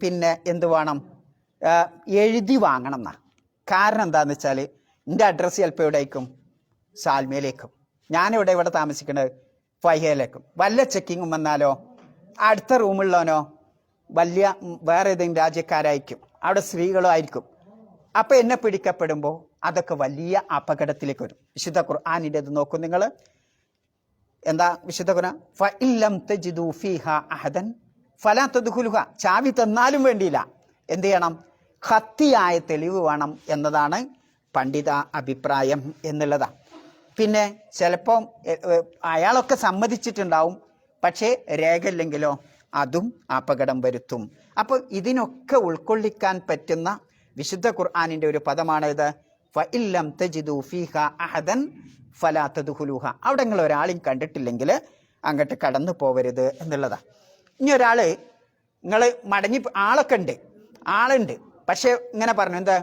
പിന്നെ എന്ത് വേണം, എഴുതി വാങ്ങണം എന്നാ. കാരണം എന്താണെന്ന് വെച്ചാൽ എൻ്റെ അഡ്രസ്സ് ചിലപ്പോൾ എവിടെ ആയിരിക്കും, സാൽമയിലേക്കും, ഇവിടെ താമസിക്കുന്നത് ഫൈഹയിലേക്കും. വല്ല ചെക്കിങ്ങും വന്നാലോ അടുത്ത റൂമുള്ളവനോ വലിയ വേറെ ഏതെങ്കിലും രാജ്യക്കാരായിരിക്കും, അവിടെ സ്ത്രീകളോ ആയിരിക്കും. അപ്പം എന്നെ പിടിക്കപ്പെടുമ്പോൾ അതൊക്കെ വലിയ അപകടത്തിലേക്ക് വരും. വിശുദ്ധ ഖുർആനിൻ്റെ ഇത് നോക്കും നിങ്ങൾ. എന്താ വിശുദ്ധ ഖുർആൻ? ഫഇല്ലം തജിദു ഫീഹ അഹദൻ ഫലാ തദ്ഖുലുഹ, ചാവി തന്നാലും വേണ്ടിയില്ല, എന്ത് ചെയ്യണം, ഖത്തിയായ തെളിവ് വേണം എന്നതാണ് പണ്ഡിത അഭിപ്രായം എന്നുള്ളതാണ്. പിന്നെ ചിലപ്പം അയാളൊക്കെ സമ്മതിച്ചിട്ടുണ്ടാവും, പക്ഷേ രേഖയില്ലെങ്കിലോ അതും അപകടം വരുത്തും. അപ്പോൾ ഇതിനൊക്കെ ഉൾക്കൊള്ളിക്കാൻ പറ്റുന്ന വിശുദ്ധ ഖുർആനിന്റെ ഒരു പദമാണ് ഇത്, ഫഇല്ലം തജിദു ഫീഹ അഹദൻ ഫലാ തദ്ഖുലൂഹ. അവിടെ നിങ്ങൾ ഒരാളെയും കണ്ടിട്ടില്ലെങ്കിൽ അങ്ങോട്ട് കടന്നു പോവരുത് എന്നുള്ളതാണ്. ഇനി ഒരാൾ നിങ്ങൾ മടങ്ങി, ആളുണ്ട് പക്ഷെ ഇങ്ങനെ പറഞ്ഞു, എന്താ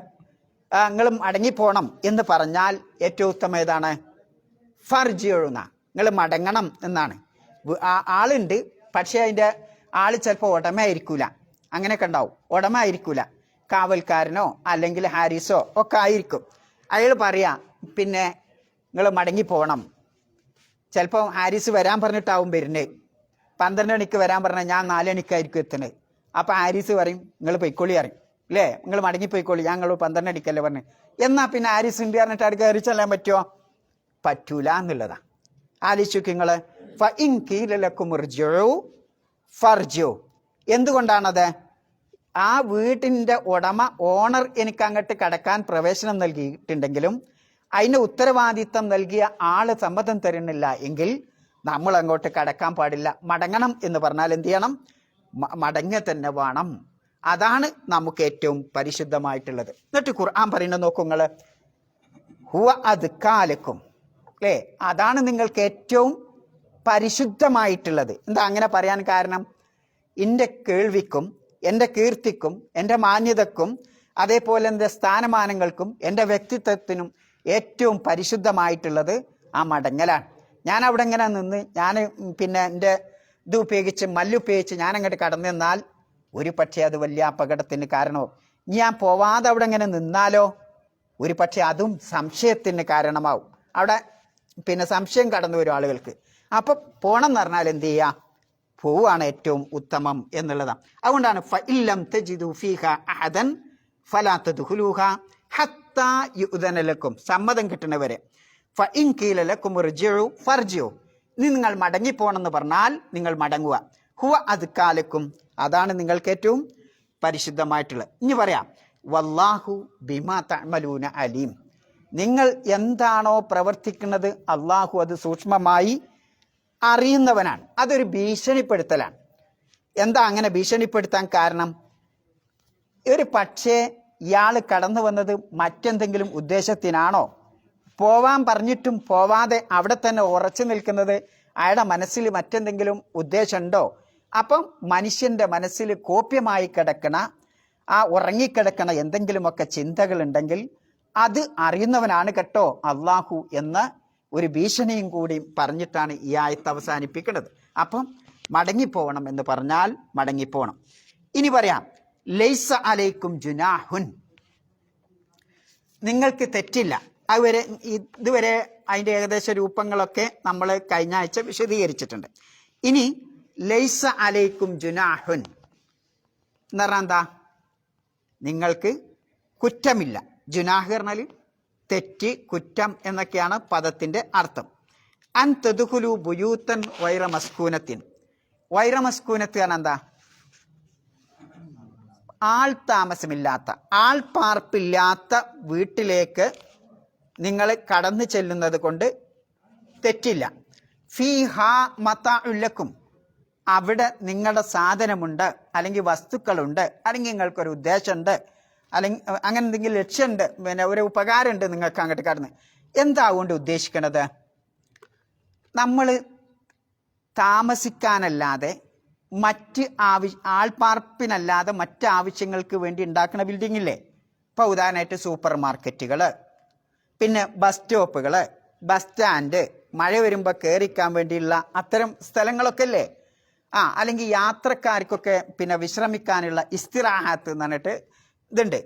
നിങ്ങൾ മടങ്ങിപ്പോണം എന്ന് പറഞ്ഞാൽ ഏറ്റവും ഉത്തമം ഏതാണ്? ഫർജിയൊഴുന്ന, നിങ്ങൾ മടങ്ങണം എന്നാണ്. ആളുണ്ട് പക്ഷെ അതിൻ്റെ ആൾ ചിലപ്പോൾ ഉടമയായിരിക്കൂല, അങ്ങനെയൊക്കെ ഉണ്ടാവും. ഉടമയായിരിക്കൂല, കാവൽക്കാരനോ അല്ലെങ്കിൽ ഹാരിസോ ഒക്കെ ആയിരിക്കും. അയാൾ പറയാ പിന്നെ നിങ്ങൾ മടങ്ങിപ്പോകണം. ചിലപ്പോൾ ഹാരിസ് വരാൻ പറഞ്ഞിട്ടാവും വരുന്നത്, 12 മണിക്ക് വരാൻ പറഞ്ഞാൽ ഞാൻ 4 മണിക്കായിരിക്കും എത്തുന്നത്. അപ്പം ഹാരിസ് പറയും നിങ്ങൾ പൊയ്ക്കോളി അറിയും, അല്ലേ, നിങ്ങൾ മടങ്ങിപ്പോയിക്കോളി, ഞങ്ങൾ 12 മണിക്കല്ലേ പറഞ്ഞു. എന്നാൽ പിന്നെ ഹാരിസ് ഉണ്ട് പറഞ്ഞിട്ട് അവിടെ കയറി ചെല്ലാൻ പറ്റുമോ? പറ്റൂല എന്നുള്ളതാണ്. ആലോചിച്ചു നിങ്ങൾ. എന്തുകൊണ്ടാണത്? ആ വീട്ടിൻ്റെ ഓണർ എനിക്ക് അങ്ങോട്ട് കടക്കാൻ പ്രവേശനം നൽകിയിട്ടുണ്ടെങ്കിലും അതിന് ഉത്തരവാദിത്തം നൽകിയ ആള് സമ്മതം തരുന്നില്ല എങ്കിൽ നമ്മൾ അങ്ങോട്ട് കടക്കാൻ പാടില്ല. മടങ്ങണം എന്ന് പറഞ്ഞാൽ എന്ത് ചെയ്യണം? മടങ്ങ തന്നെ വേണം. അതാണ് നമുക്ക് ഏറ്റവും പരിശുദ്ധമായിട്ടുള്ളത്. എന്നിട്ട് ഖുർആൻ പറയുന്നത് നോക്കുങ്ങൾ, ഹുവ അദ്കാലക്കും, അല്ലേ, അതാണ് നിങ്ങൾക്ക് ഏറ്റവും പരിശുദ്ധമായിട്ടുള്ളത്. എന്താ അങ്ങനെ പറയാൻ കാരണം? എൻ്റെ കേൾവിക്കും എൻ്റെ കീർത്തിക്കും എൻ്റെ മാന്യതക്കും അതേപോലെ എൻ്റെ സ്ഥാനമാനങ്ങൾക്കും എൻ്റെ വ്യക്തിത്വത്തിനും ഏറ്റവും പരിശുദ്ധമായിട്ടുള്ളത് ആ മടങ്ങലാണ്. ഞാൻ അവിടെ ഇങ്ങനെ നിന്ന് ഞാൻ പിന്നെ എൻ്റെ ഇത് ഉപയോഗിച്ച് മല്ലുപയോഗിച്ച് ഞാൻ അങ്ങോട്ട് കടന്നു നിന്നാൽ ഒരു പക്ഷേ അത് വലിയ അപകടത്തിന് കാരണമാവും. ഞാൻ പോവാതെ അവിടെ ഇങ്ങനെ നിന്നാലോ ഒരു പക്ഷേ അതും സംശയത്തിന് കാരണമാവും. അവിടെ പിന്നെ സംശയം കടന്നു വരും ആളുകൾക്ക്. അപ്പം പോണം എന്ന് പറഞ്ഞാൽ എന്ത് ചെയ്യുക? പോവാണ് ഏറ്റവും ഉത്തമം എന്നുള്ളതാണ്. അതുകൊണ്ടാണ് ഫഇല്ലം തജിദു ഫീഹ അഹദൻ ഫലാ തദ്ഖുലൂഹ ഹത്താ യുഅ്ദന ലക്കും, സമ്മതം കിട്ടുന്നവരെ. ഫഇൻ ഖീല ലക്കും ഇർജിഉ ഫർജിഉ, നിങ്ങൾ മടങ്ങിപ്പോണെന്ന് പറഞ്ഞാൽ നിങ്ങൾ മടങ്ങുക. ഹുവ അദ്കാലക്കും, അതാണ് നിങ്ങൾക്ക് ഏറ്റവും പരിശുദ്ധമായിട്ടുള്ളത്. ഇനി പറയാം, വല്ലാഹു ബിമാ തഅമലൂന അലീം, നിങ്ങൾ എന്താണോ പ്രവർത്തിക്കുന്നത് അള്ളാഹു അത് സൂക്ഷ്മമായി അറിയുന്നവനാണ്. അതൊരു ഭീഷണിപ്പെടുത്തലാണ്. എന്താ അങ്ങനെ ഭീഷണിപ്പെടുത്താൻ കാരണം? ഒരു പക്ഷേ ഇയാൾ കടന്നു വന്നത് മറ്റെന്തെങ്കിലും ഉദ്ദേശത്തിനാണോ? പോവാൻ പറഞ്ഞിട്ടും പോവാതെ അവിടെ തന്നെ ഉറച്ചു നിൽക്കുന്നത് അയാളുടെ മനസ്സിൽ മറ്റെന്തെങ്കിലും ഉദ്ദേശമുണ്ടോ? അപ്പം മനുഷ്യന്റെ മനസ്സിൽ കോപ്യമായി കിടക്കണ ആ ഉറങ്ങിക്കിടക്കണ എന്തെങ്കിലുമൊക്കെ ചിന്തകളുണ്ടെങ്കിൽ അത് അറിയുന്നവനാണ് കേട്ടോ അള്ളാഹു എന്ന ഒരു ഭീഷണിയും കൂടി പറഞ്ഞിട്ടാണ് ഈ ആയത്ത് അവസാനിപ്പിക്കുന്നത്. അപ്പം മടങ്ങിപ്പോകണം എന്ന് പറഞ്ഞാൽ മടങ്ങിപ്പോകണം. ഇനി പറയാം, ലൈസ അലൈക്കും ജുനാഹുൻ, നിങ്ങൾക്ക് തെറ്റില്ല. ഇതുവരെ അതിൻ്റെ ഏകദേശ രൂപങ്ങളൊക്കെ നമ്മൾ കഴിഞ്ഞ ആഴ്ച വിശദീകരിച്ചിട്ടുണ്ട്. ഇനി ലൈസ അലൈക്കും ജുനാഹുൻ എന്ന് പറഞ്ഞാൽ എന്താ? നിങ്ങൾക്ക് കുറ്റമില്ല. ജുനാഹ് പറഞ്ഞാൽ തെറ്റ്, കുറ്റം എന്നൊക്കെയാണ് പദത്തിൻ്റെ അർത്ഥം. അൻ തദ്ഖുലു ബുയൂത്തൻ വൈറ മസ്കൂനത്തിൻ. വൈറ മസ്കൂനത്ത് കാരണം എന്താ? ആൾ താമസമില്ലാത്ത, ആൾ പാർപ്പില്ലാത്ത വീട്ടിലേക്ക് നിങ്ങൾ കടന്നു ചെല്ലുന്നത് കൊണ്ട് തെറ്റില്ല. ഫീഹാ മതാഉല്ലക്കും, അവിടെ നിങ്ങളുടെ സാധനമുണ്ട്, അല്ലെങ്കിൽ വസ്തുക്കളുണ്ട്, അല്ലെങ്കിൽ നിങ്ങൾക്കൊരു ഉദ്ദേശമുണ്ട്, അല്ലെങ്കിൽ അങ്ങനെ എന്തെങ്കിലും ലക്ഷ്യമുണ്ട്, പിന്നെ ഒരു ഉപകാരമുണ്ട് നിങ്ങൾക്ക് അങ്ങോട്ട് കടന്ന്. എന്താ അതുകൊണ്ട് ഉദ്ദേശിക്കണത്? നമ്മൾ താമസിക്കാനല്ലാതെ മറ്റ് ആൾപ്പാർപ്പിനല്ലാതെ മറ്റ് ആവശ്യങ്ങൾക്ക് വേണ്ടി ഉണ്ടാക്കുന്ന ബിൽഡിംഗ് ഇല്ലേ? ഇപ്പോൾ ഉദാഹരണമായിട്ട് സൂപ്പർ മാർക്കറ്റുകൾ, പിന്നെ ബസ് സ്റ്റോപ്പുകൾ, ബസ് സ്റ്റാൻഡ്, മഴ വരുമ്പോൾ കയറിക്കാൻ വേണ്ടിയുള്ള അത്തരം സ്ഥലങ്ങളൊക്കെ അല്ലേ? അല്ലെങ്കിൽ യാത്രക്കാർക്കൊക്കെ പിന്നെ വിശ്രമിക്കാനുള്ള ഇസ്തിറാഹാത്ത് എന്ന് പറഞ്ഞിട്ട് ഇതുണ്ട്.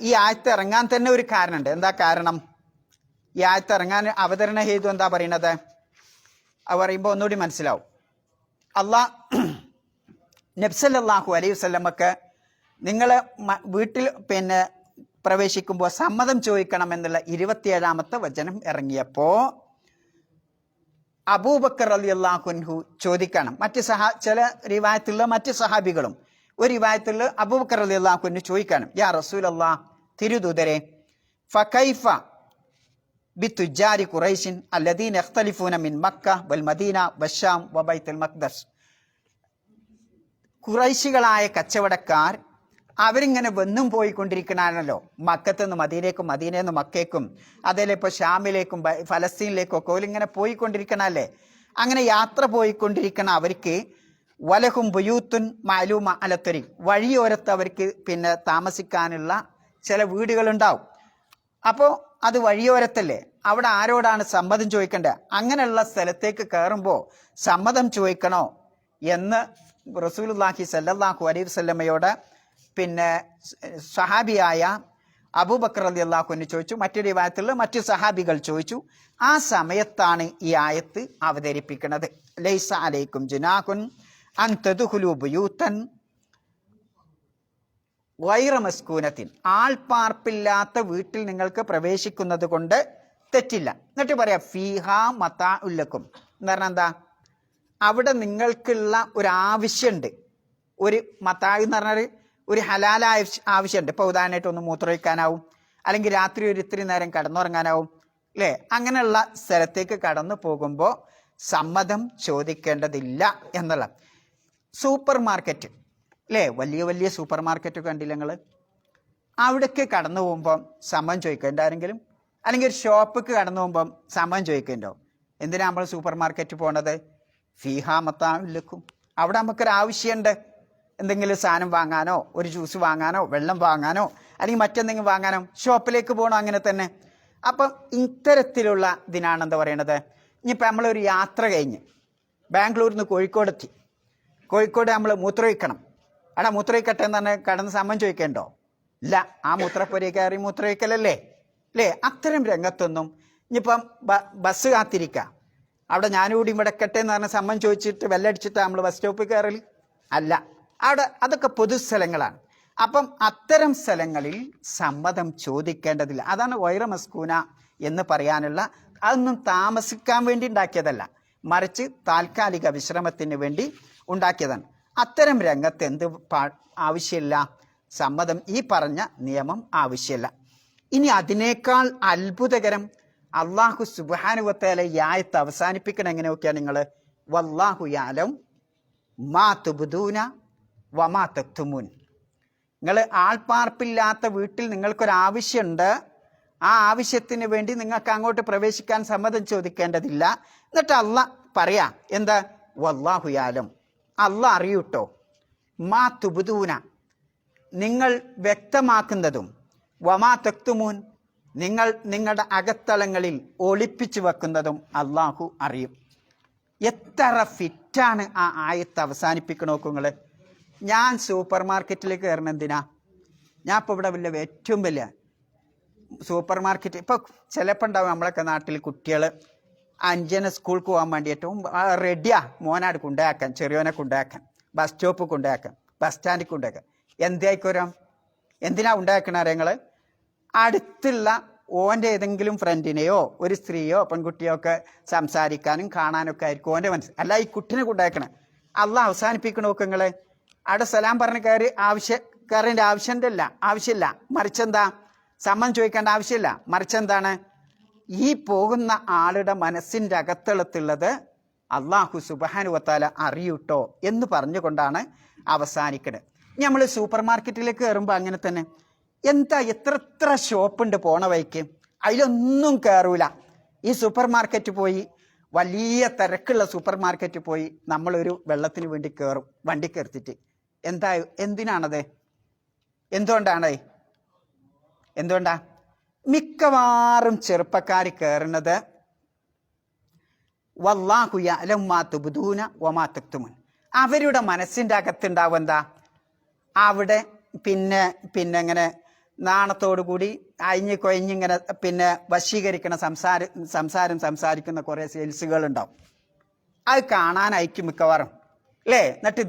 ഈ ആയത്ത് ഇറങ്ങാൻ തന്നെ ഒരു കാരണമുണ്ട്. എന്താ കാരണം? ഈ ആയത്ത് ഇറങ്ങാൻ അവതരണ ഹേതു എന്താ പറയണത്? അത് പറയുമ്പോൾ ഒന്നുകൂടി മനസ്സിലാവും. നബി സല്ലല്ലാഹു അലൈഹി വസല്ലമക്ക് നിങ്ങൾ വീട്ടിൽ പിന്നെ പ്രവേശിക്കുമ്പോൾ സമ്മതം ചോദിക്കണം എന്നുള്ള 27-ാമത്തെ വചനം ഇറങ്ങിയപ്പോൾ അബൂബക്കർ റളിയല്ലാഹു അൻഹു ചോദിക്കണം. ചില റിവായത്തുള്ള മറ്റ് സഹാബികളും, ഒരു റിവായത്തുള്ള അബൂബക്കർ റളിയല്ലാഹു അൻഹു ചോദിക്കണം, യാ റസൂലല്ലാഹ്, തിരുദൂതരെ, ഫകൈഫ ബിതുജാരി ഖുറൈശിൻ അല്ലദീന യഖ്തലിഫൂന മിൻ മക്ക വൽ മദീന വശാം വബൈത്തുൽ മഖ്ദസ്. ഖുറൈശികളായ കച്ചവടക്കാർ അവരിങ്ങനെ വന്നും പോയിക്കൊണ്ടിരിക്കണാണല്ലോ, മക്കത്ത് നിന്ന് മദീനേക്കും, മദീനയിൽ നിന്ന് മക്കേക്കും, അതേലെ ഇപ്പോൾ ഷാമിലേക്കും ഫലസ്തീനിലേക്കും ഒക്കെ ഓലിങ്ങനെ പോയിക്കൊണ്ടിരിക്കണല്ലേ. അങ്ങനെ യാത്ര പോയിക്കൊണ്ടിരിക്കണ അവർക്ക് വലഹും ബുയൂത്തുൻ മാലൂമ അലത്തരി, വഴിയോരത്ത് അവർക്ക് പിന്നെ താമസിക്കാനുള്ള ചില വീടുകളുണ്ടാവും. അപ്പോൾ അത് വഴിയോരത്തല്ലേ, അവിടെ ആരോടാണ് സമ്മതം ചോദിക്കേണ്ടത്? അങ്ങനെയുള്ള സ്ഥലത്തേക്ക് കയറുമ്പോൾ സമ്മതം ചോദിക്കണോ എന്ന് റസൂലുള്ളാഹി സ്വല്ലല്ലാഹു അലൈഹി വസല്ലമയോട് പിന്നെ സഹാബിയായ അബൂബക്കർ റളിയല്ലാഹു അൻഹു ചോദിച്ചു. മറ്റൊരു റിവായത്തിൽ മറ്റു സഹാബികൾ ചോദിച്ചു. ആ സമയത്താണ് ഈ ആയത്ത് അവതരിപ്പിക്കുന്നത്. ലൈസ അലൈക്കും ജുനാഹുൻ അൻ തദ്ഖുലു ബുയൂത്തൻ ഗൈറ മസ്കൂനത്തിൻ, ആൾപ്പാർപ്പില്ലാത്ത വീട്ടിൽ നിങ്ങൾക്ക് പ്രവേശിക്കുന്നത് കൊണ്ട് തെറ്റില്ല. എന്നിട്ട് പറയാം ഫീഹാ മതാഉൽ ലക്കും എന്ന് പറഞ്ഞാൽ എന്താ? അവിടെ നിങ്ങൾക്കുള്ള ഒരു ആവശ്യമുണ്ട്. ഒരു മതാഅ് എന്ന് പറഞ്ഞാൽ ഒരു ഹലാലായ ആവശ്യമുണ്ട്. ഇപ്പോൾ ഉദാഹരണമായിട്ട് ഒന്ന് മൂത്രമൊഴിക്കാനാവും, അല്ലെങ്കിൽ രാത്രി ഒരു ഇത്തിരി നേരം കടന്നുറങ്ങാനാവും അല്ലേ? അങ്ങനെയുള്ള സ്ഥലത്തേക്ക് കടന്നു പോകുമ്പോൾ സമ്മതം ചോദിക്കേണ്ടതില്ല എന്നുള്ള. സൂപ്പർ മാർക്കറ്റ് അല്ലേ, വലിയ വലിയ സൂപ്പർ മാർക്കറ്റ് കണ്ടില്ല നിങ്ങൾ? അവിടേക്ക് കടന്നു പോകുമ്പം സമ്മതം ചോദിക്കേണ്ട ആരെങ്കിലും? അല്ലെങ്കിൽ ഒരു ഷോപ്പിക്ക് കടന്നു പോകുമ്പം സമ്മതം ചോദിക്കേണ്ടോ? എന്തിനാ നമ്മൾ സൂപ്പർ മാർക്കറ്റ് പോണത്? ഫീഹാ മതാഉൽ ലക്കും, അവിടെ നമുക്കൊരു ആവശ്യമുണ്ട്. എന്തെങ്കിലും സാധനം വാങ്ങാനോ, ഒരു ജ്യൂസ് വാങ്ങാനോ, വെള്ളം വാങ്ങാനോ, അല്ലെങ്കിൽ മറ്റെന്തെങ്കിലും വാങ്ങാനോ ഷോപ്പിലേക്ക് പോകണോ, അങ്ങനെ തന്നെ. അപ്പം ഇത്തരത്തിലുള്ള ഇതിനാണ് എന്താ പറയണത്. ഇനിയിപ്പോൾ നമ്മളൊരു യാത്ര കഴിഞ്ഞ് ബാംഗ്ലൂരിൽ നിന്ന് കോഴിക്കോടെത്തി, കോഴിക്കോട് നമ്മൾ മൂത്രമൊഴിക്കണം. അവിടെ മൂത്രമൊഴിക്കട്ടെ എന്ന് പറഞ്ഞാൽ കടന്ന് സമ്മതം ചോദിക്കേണ്ടോ? ഇല്ല, ആ മൂത്രപ്പൊരി കയറി മൂത്രമൊഴിക്കലല്ലേ അല്ലേ? അത്തരം രംഗത്തൊന്നും ഇനിയിപ്പം ബസ് കാത്തിരിക്കുക, അവിടെ ഞാനുകൂടി ഇവിടെക്കട്ടെ എന്ന് പറഞ്ഞാൽ സമ്മതം ചോദിച്ചിട്ട് വെല്ലടിച്ചിട്ട് നമ്മൾ ബസ് സ്റ്റോപ്പിൽ കയറൽ അല്ല. അവിടെ അതൊക്കെ പൊതുസ്ഥലങ്ങളാണ്. അപ്പം അത്തരം സ്ഥലങ്ങളിൽ സമ്മതം ചോദിക്കേണ്ടതില്ല. അതാണ് ഗൈറ മസ്കൂന എന്ന് പറയാനുള്ള. അതൊന്നും താമസിക്കാൻ വേണ്ടി ഉണ്ടാക്കിയതല്ല, മറിച്ച് താൽക്കാലിക വിശ്രമത്തിന് വേണ്ടി ഉണ്ടാക്കിയതാണ്. അത്തരം രംഗത്ത് എന്ത് ആവശ്യമില്ല? സമ്മതം, ഈ പറഞ്ഞ നിയമം ആവശ്യമില്ല. ഇനി അതിനേക്കാൾ അത്ഭുതകരം, അള്ളാഹു സുബ്ഹാനഹു വ തആല ഈ ആയത്ത് അവസാനിപ്പിക്കണം എങ്ങനെയൊക്കെയാണ്? നിങ്ങൾ വല്ലാഹു യഅലം മാ തുബ്ദൂന വമാ തക്തുമൂൻ. നിങ്ങൾ ആൾപ്പാർപ്പില്ലാത്ത വീട്ടിൽ നിങ്ങൾക്കൊരാവശ്യമുണ്ട്, ആ ആവശ്യത്തിന് വേണ്ടി നിങ്ങൾക്ക് അങ്ങോട്ട് പ്രവേശിക്കാൻ സമ്മതം ചോദിക്കേണ്ടതില്ല. എന്നിട്ട് അള്ളാഹ് പറയാ എന്താ, വല്ലാഹു യഅലം, അള്ളാഹ് അറിയൂട്ടോ, മാ തുബ്ദൂന, നിങ്ങൾ വ്യക്തമാക്കുന്നതും, വമാ തക്തുമൂൻ, നിങ്ങൾ നിങ്ങളുടെ അകത്തളങ്ങളിൽ ഒളിപ്പിച്ചു വെക്കുന്നതും അള്ളാഹു അറിയും. എത്ര ഫിറ്റാണ് ആ ആയത്ത് അവസാനിപ്പിക്കണ നോക്കുങ്ങള്. ഞാൻ സൂപ്പർ മാർക്കറ്റിലേക്ക് കയറണം എന്തിനാ? ഞാൻ ഇപ്പോൾ ഇവിടെ ഏറ്റവും വലിയ സൂപ്പർ മാർക്കറ്റ്, ഇപ്പോൾ ചിലപ്പോൾ ഉണ്ടാവും നമ്മളൊക്കെ നാട്ടിൽ കുട്ടികൾ 5 സ്കൂൾക്ക് പോകാൻ വേണ്ടി ഏറ്റവും റെഡിയാ മോനാട് കൊണ്ടുപോയാക്കാൻ, ചെറിയോനെ കൊണ്ടുപോയാക്കാൻ, ബസ് സ്റ്റോപ്പ് കൊണ്ടുപോയാക്കാൻ, ബസ് സ്റ്റാൻഡിൽ കൊണ്ടുപോയാക്കാൻ. എന്തായിക്കോരാം, എന്തിനാ ഉണ്ടാക്കണ ഞങ്ങൾ? അടുത്തുള്ള ഓൻ്റെ ഏതെങ്കിലും ഫ്രണ്ടിനെയോ ഒരു സ്ത്രീയോ പെൺകുട്ടിയോ ഒക്കെ സംസാരിക്കാനും കാണാനൊക്കെ ആയിരിക്കും ഓൻ്റെ മനസ്സ്. അല്ല ഈ കുട്ടിനെ കൊണ്ടാക്കണേ. അള്ളാഹ് അവസാനിപ്പിക്കണ നോക്ക് നിങ്ങൾ. അവിടെ സലാം പറഞ്ഞ് കയറേണ്ട ആവശ്യമില്ല. മറിച്ചെന്താ, സമ്മതം ചോദിക്കേണ്ട ആവശ്യമില്ല. മറിച്ചെന്താണ്, ഈ പോകുന്ന ആളുടെ മനസ്സിൻ്റെ അകത്തളത്തുള്ളത് അള്ളാഹു സുബ്ഹാനഹു വ തആല അറിയൂട്ടോ എന്ന് പറഞ്ഞുകൊണ്ടാണ് അവസാനിക്കുന്നത്. നമ്മൾ സൂപ്പർ മാർക്കറ്റിലേക്ക് കയറുമ്പോൾ അങ്ങനെ തന്നെ. എന്താ എത്ര ഷോപ്പുണ്ട് പോണ വഴിക്ക്, അതിലൊന്നും കയറൂല. ഈ സൂപ്പർ മാർക്കറ്റ് പോയി, വലിയ തിരക്കുള്ള സൂപ്പർ മാർക്കറ്റ് പോയി നമ്മളൊരു വെള്ളത്തിന് വേണ്ടി കയറും, വണ്ടി കയർത്തിട്ട്. എന്തിനാണത്? എന്തുകൊണ്ടാ മിക്കവാറും ചെറുപ്പക്കാർ കയറുന്നത് വല്ലാഹു യഅലം മാ തുബ്ദൂന വമാ തക്തുമൂൻ. അവരുടെ മനസ്സിൻ്റെ അകത്തുണ്ടാവും എന്താ, അവിടെ പിന്നെ ഇങ്ങനെ നാണത്തോടു കൂടി അഴിഞ്ഞ് കൊഴിഞ്ഞിങ്ങനെ വശീകരിക്കണ സംസാരിക്കുന്ന കുറേ സെയിൽസുകൾ ഉണ്ടാവും. അത് കാണാനായിരിക്കും മിക്കവാറും അല്ലേ. എന്നിട്ട്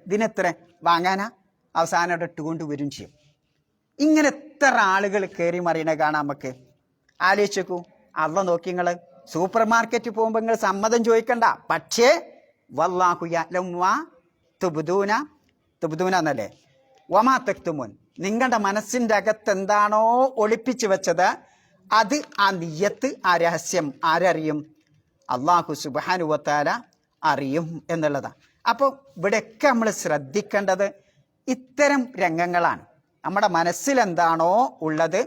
ഇതിനെത്ര വാങ്ങാനാ, അവസാനം അവിടെ ഇട്ടുകൊണ്ട് വരും ചെയ്യും. ഇങ്ങനെ എത്ര ആളുകൾ കയറി മറിയണ കാണാം നമുക്ക്. ആലോചിച്ച് നോക്കൂ. അള്ളാഹ് നോക്കി, നിങ്ങൾ സൂപ്പർ മാർക്കറ്റ് പോകുമ്പോൾ നിങ്ങൾ സമ്മതം ചോദിക്കണ്ട, പക്ഷേ വല്ലാഹു യഅലം മാ തുബ്ദൂന എന്നല്ലേ, വമാ തക്തുമൂൻ, നിങ്ങളുടെ മനസ്സിൻ്റെ അകത്ത് എന്താണോ ഒളിപ്പിച്ചു വെച്ചത് അത്, ആ നിയ്യത്ത്, ആ രഹസ്യം ആരറിയും? അള്ളാഹു സുബ്ഹാനഹു വ തആല അറിയും എന്നുള്ളതാണ്. അപ്പോൾ ഇവിടെയൊക്കെ നമ്മൾ ശ്രദ്ധിക്കേണ്ടത് ഇത്തരം രംഗങ്ങളാണ്. നമ്മുടെ മനസ്സിലെന്താണോ ഉള്ളത്